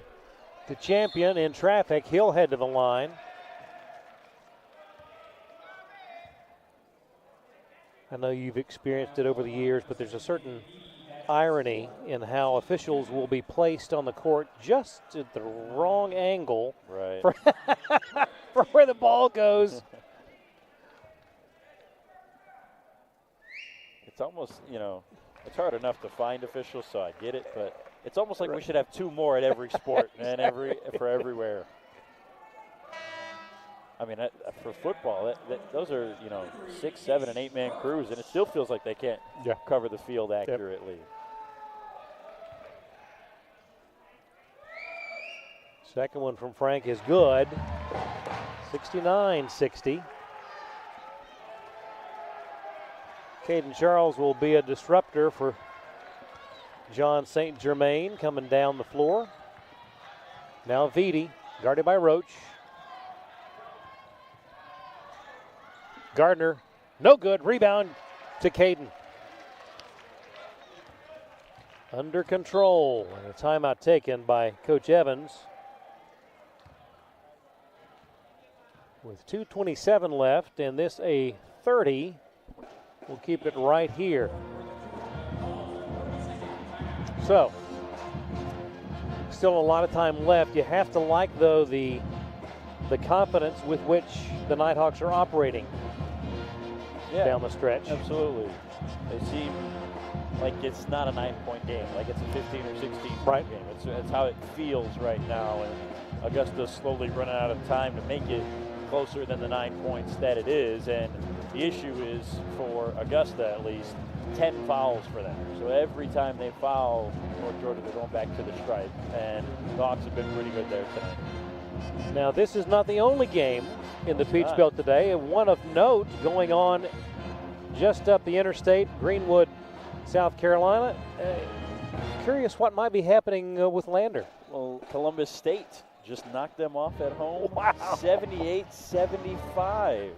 to Champion in traffic. He'll head to the line. I know you've experienced it over the years, but there's a certain irony in how officials will be placed on the court just at the wrong angle right. for where the ball goes. It's almost, it's hard enough to find officials, so I get it, but it's almost like we should have 2 more at every sport and for everywhere. I mean, for football, those are 6, 7, and 8-man crews, and it still feels like they can't cover the field accurately. Yep. Second one from Frank is good. 69-60. Caden Charles will be a disruptor for John St. Germain coming down the floor. Now Vitti, guarded by Roach. Gardner, no good. Rebound to Caden. Under control. And a timeout taken by Coach Evans. With 2:27 left, and this a 30. We'll keep it right here. So, still a lot of time left. You have to like, though, the confidence with which the Nighthawks are operating down the stretch. Absolutely. They seem like it's not a 9-point game, like it's a 15 or 16-point game. It's how it feels right now, and Augusta's slowly running out of time to make it closer than the 9 points that it is, and the issue is, for Augusta at least, 10 fouls for them. So every time they foul North Georgia, they're going back to the stripe, and the Hawks have been pretty good there tonight. Now, this is not the only game in the Peach Belt today, and one of note going on just up the interstate, Greenwood, South Carolina. Curious what might be happening with Lander. Well, Columbus State just knocked them off at home. Wow. 78-75.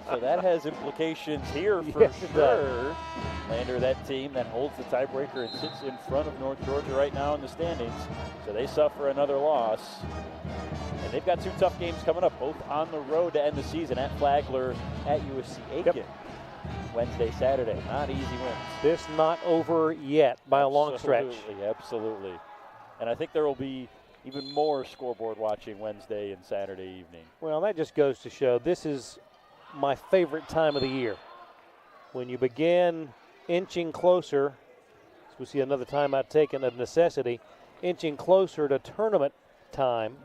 So that has implications here for sure. Lander, that team that holds the tiebreaker and sits in front of North Georgia right now in the standings. So they suffer another loss. And they've got 2 tough games coming up, both on the road to end the season at Flagler, at USC Aiken. Yep. Wednesday, Saturday. Not easy wins. This not over yet by a long stretch. Absolutely. And I think there will be even more scoreboard watching Wednesday and Saturday evening. Well, that just goes to show this is my favorite time of the year. When you begin inching closer, as we see another timeout taken of necessity, inching closer to tournament time.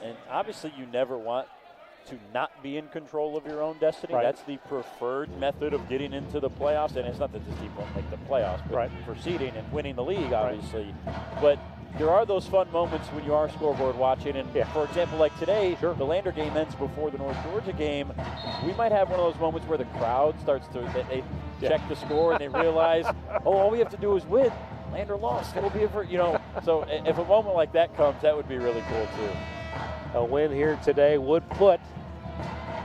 And obviously you never want to not be in control of your own destiny. Right. That's the preferred method of getting into the playoffs. And it's not that this team won't make the playoffs, but right. proceeding and winning the league, obviously. Right. But there are those fun moments when you are scoreboard watching. And, for example, like today, the Lander game ends before the North Georgia game. We might have one of those moments where the crowd starts to they check the score and they realize, all we have to do is win. Lander lost. It'll be so if a moment like that comes, that would be really cool, too. A win here today would put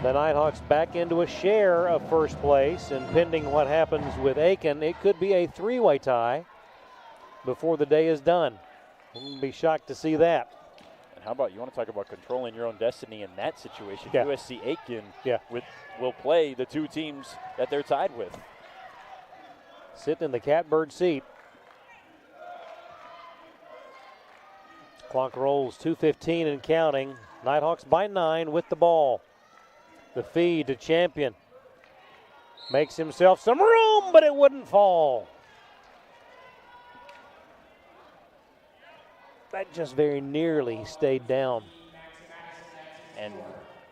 the Nighthawks back into a share of first place, and pending what happens with Aiken, it could be a three-way tie before the day is done. Wouldn't be shocked to see that. And how about, you want to talk about controlling your own destiny in that situation? Yeah. USC Aiken will play the two teams that they're tied with. Sitting in the catbird seat. Clock rolls 2:15 and counting. Nighthawks by 9 with the ball. The feed to Champion. Makes himself some room, but it wouldn't fall. That just very nearly stayed down. And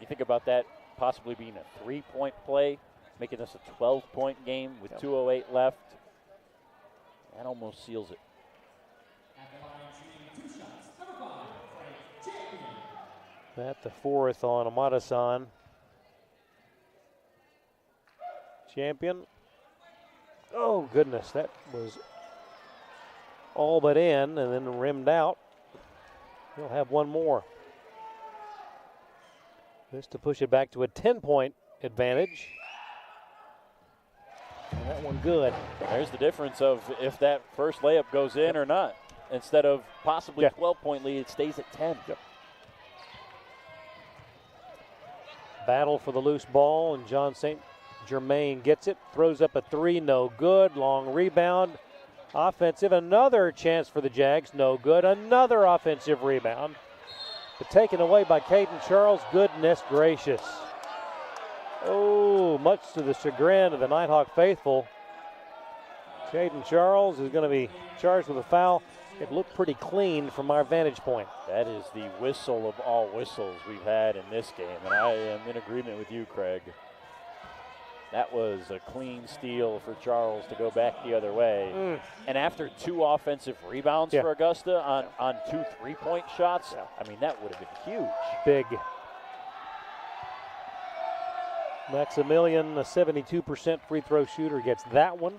you think about that possibly being a 3-point play, making this a 12-point game with 2:08 left. That almost seals it. That the fourth on Amada-san. Champion. Oh, goodness, that was all but in and then rimmed out. He'll have one more. This to push it back to a 10-point advantage. And that one good. There's the difference of if that first layup goes in or not. Instead of possibly 12-point lead, it stays at 10. Battle for the loose ball, and John St. Germain gets it. Throws up a three, no good. Long rebound. Offensive, another chance for the Jags, no good. Another offensive rebound. But taken away by Caden Charles, goodness gracious. Oh, much to the chagrin of the Nighthawk faithful. Caden Charles is going to be charged with a foul. It looked pretty clean from our vantage point. That is the whistle of all whistles we've had in this game, and I am in agreement with you, Craig. That was a clean steal for Charles to go back the other way. And after 2 offensive rebounds for Augusta on 2 3-point shots, I mean, that would have been huge. Big. Maximilian, a 72% free throw shooter, gets that one.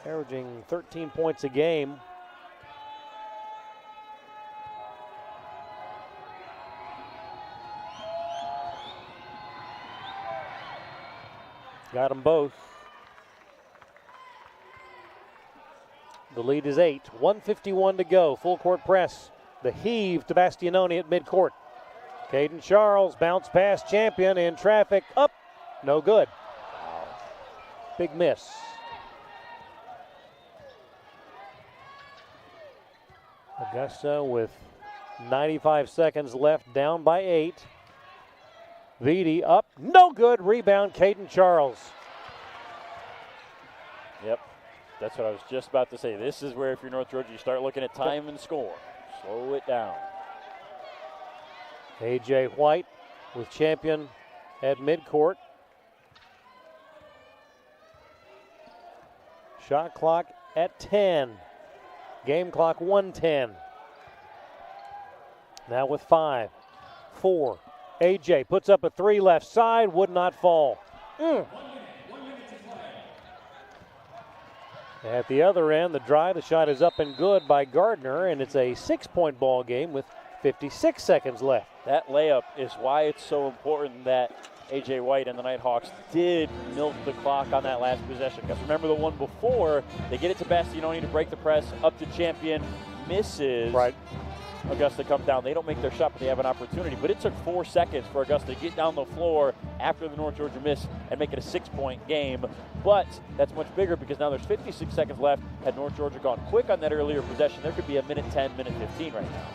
Averaging 13 points a game. Got them both. The lead is 8. 1:51 to go. Full court press. The heave to Bastianoni at midcourt. Caden Charles, bounce pass, Champion in traffic. Up. No good. Big miss. Augusta with 95 seconds left, down by 8. Vitti up, no good. Rebound, Caden Charles. Yep, that's what I was just about to say. This is where, if you're North Georgia, you start looking at time and score. Slow it down. A.J. White with Champion at midcourt. Shot clock at 10. Game clock 1:10. Now with 5, 4. A.J. puts up a 3 left side, would not fall. At the other end, the drive, the shot is up and good by Gardner, and it's a 6-point ball game with 56 seconds left. That layup is why it's so important that A.J. White and the Nighthawks did milk the clock on that last possession. Because remember the one before, they get it to Bastianoni to break the press, up to Champion, misses. Right. Augusta come down. They don't make their shot, but they have an opportunity. But it took 4 seconds for Augusta to get down the floor after the North Georgia miss and make it a 6-point game. But that's much bigger because now there's 56 seconds left. Had North Georgia gone quick on that earlier possession, there could be a minute 10, minute 15 right now.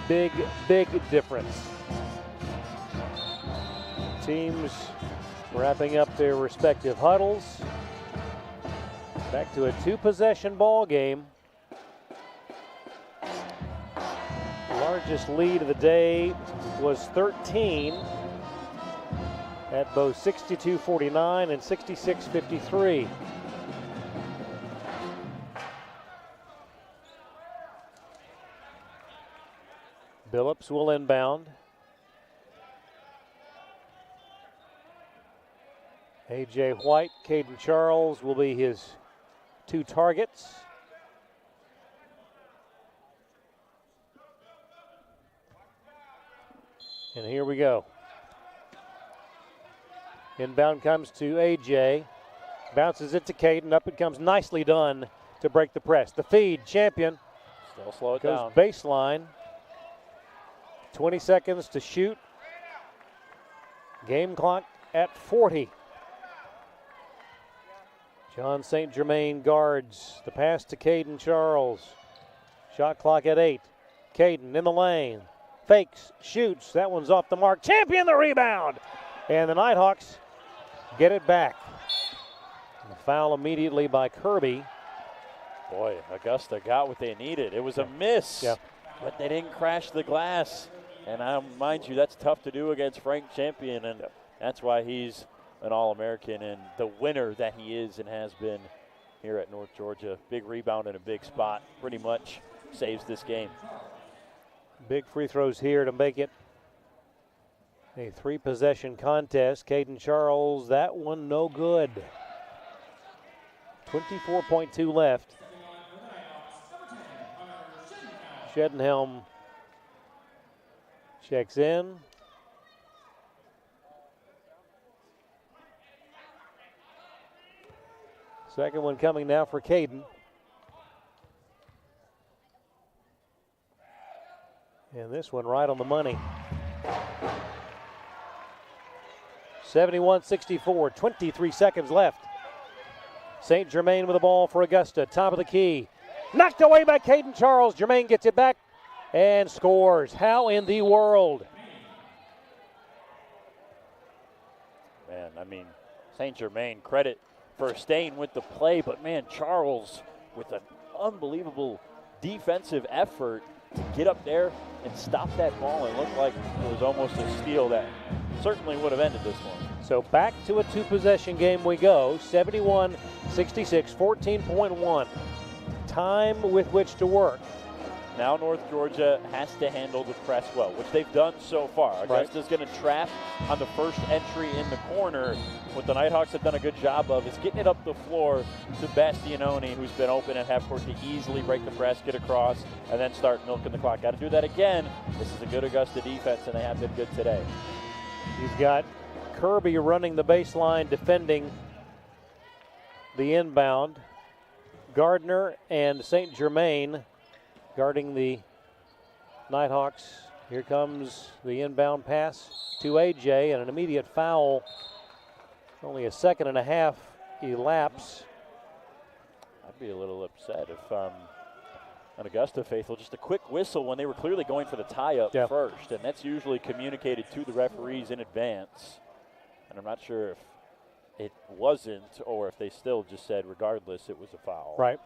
Big, big difference. Teams wrapping up their respective huddles. Back to a 2-possession ball game. The largest lead of the day was 13 at both 62-49 and 66-53. Billups will inbound. A.J. White, Caden Charles will be his 2 targets. And here we go. Inbound comes to A.J. Bounces it to Caden. Up it comes, nicely done to break the press. The feed, Champion. Still slow it goes down. Baseline. 20 seconds to shoot. Game clock at 40. John St. Germain guards the pass to Caden Charles. Shot clock at 8. Caden in the lane. Fakes, shoots. That one's off the mark. Champion the rebound. And the Nighthawks get it back. The foul immediately by Kirby. Boy, Augusta got what they needed. It was a miss, but they didn't crash the glass. And mind you, that's tough to do against Frank Champion, and that's why he's an All-American and the winner that he is and has been here at North Georgia. Big rebound in a big spot pretty much saves this game. Big free throws here to make it a 3-possession contest. Caden Charles, that one no good. 24.2 left. Shedenhelm checks in. Second one coming now for Caden. And this one right on the money. 71-64, 23 seconds left. St. Germain with the ball for Augusta, top of the key. Knocked away by Caden Charles. Germain gets it back and scores. How in the world? Man, I mean, St. Germain, credit for staying with the play, but man, Charles with an unbelievable defensive effort to get up there and stop that ball and look like it was almost a steal that certainly would have ended this one. So back to a 2-possession game we go. 71-66, 14.1. Time with which to work. Now North Georgia has to handle the press well, which they've done so far. Augusta's going to trap on the first entry in the corner. What the Nighthawks have done a good job of is getting it up the floor to Bastianoni, who's been open at half court, to easily break the press, get across, and then start milking the clock. Got to do that again. This is a good Augusta defense, and they have been good today. You've got Kirby running the baseline, defending the inbound. Gardner and St. Germain guarding the Nighthawks. Here comes the inbound pass to A.J. and an immediate foul. Only a second and a half elapse. I'd be a little upset if an Augusta faithful, just a quick whistle when they were clearly going for the tie-up first, and that's usually communicated to the referees in advance. And I'm not sure if it wasn't or if they still just said regardless it was a foul. Right.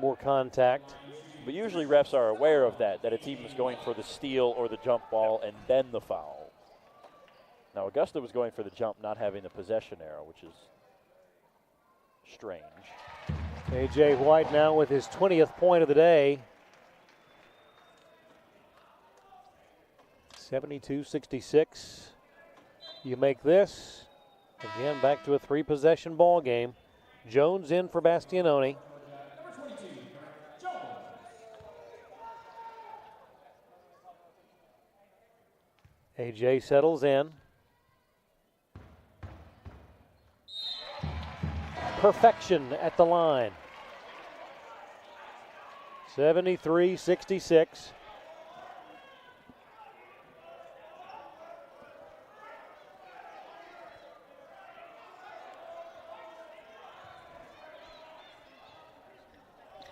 More contact. But usually refs are aware of that a team is going for the steal or the jump ball and then the foul. Now Augusta was going for the jump, not having the possession arrow, which is strange. A.J. White now with his 20th point of the day. 72-66. You make this. Again, back to a 3-possession ball game. Jones in for Bastianoni. A.J. settles in. Perfection at the line. 73-66.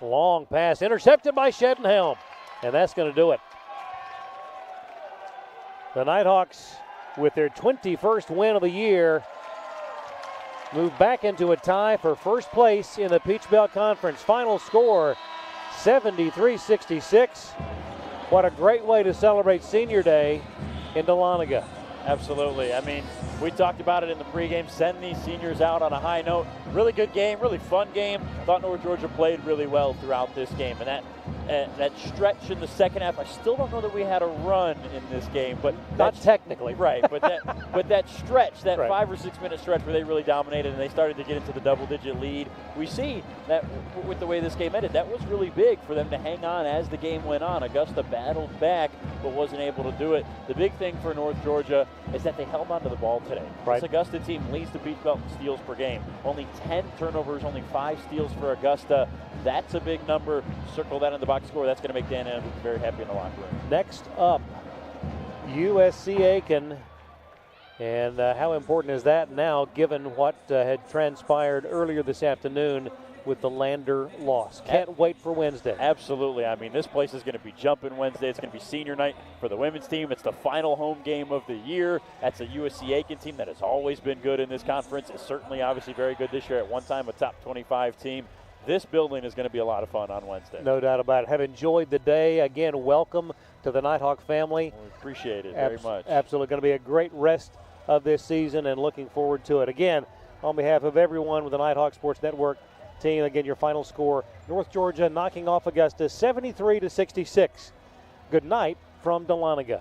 Long pass intercepted by Shedenhelm, and that's going to do it. The Nighthawks, with their 21st win of the year, move back into a tie for first place in the Peach Belt Conference. Final score, 73-66. What a great way to celebrate Senior Day in Dahlonega. Absolutely. I mean, we talked about it in the pregame. Send these seniors out on a high note. Really good game, really fun game. Thought North Georgia played really well throughout this game. And that stretch in the second half, I still don't know that we had a run in this game, but not technically, right? But that stretch, that right. 5 or 6 minute stretch where they really dominated and they started to get into the double-digit lead. We see that with the way this game ended, that was really big for them to hang on as the game went on. Augusta battled back, but wasn't able to do it. The big thing for North Georgia is that they held onto the ball today. Right. This Augusta team leads the Peach Belt in steals per game. Only 10 turnovers, only 5 steals for Augusta. That's a big number. Circle that in the box score. That's going to make Dan Andrews very happy in the locker room. Next up, USC Aiken. And how important is that now, given what had transpired earlier this afternoon with the Lander loss? Can't wait for Wednesday. Absolutely. I mean, this place is going to be jumping Wednesday. It's going to be senior night for the women's team. It's the final home game of the year. That's a USC Aiken team that has always been good in this conference. It's certainly obviously very good this year. At one time, a top 25 team. This building is going to be a lot of fun on Wednesday. No doubt about it. Have enjoyed the day. Again, welcome to the Nighthawk family. We appreciate it very much. Absolutely. Going to be a great rest of this season and looking forward to it. Again, on behalf of everyone with the Nighthawk Sports Network team, again, your final score, North Georgia knocking off Augusta 73-66. Good night from Dahlonega.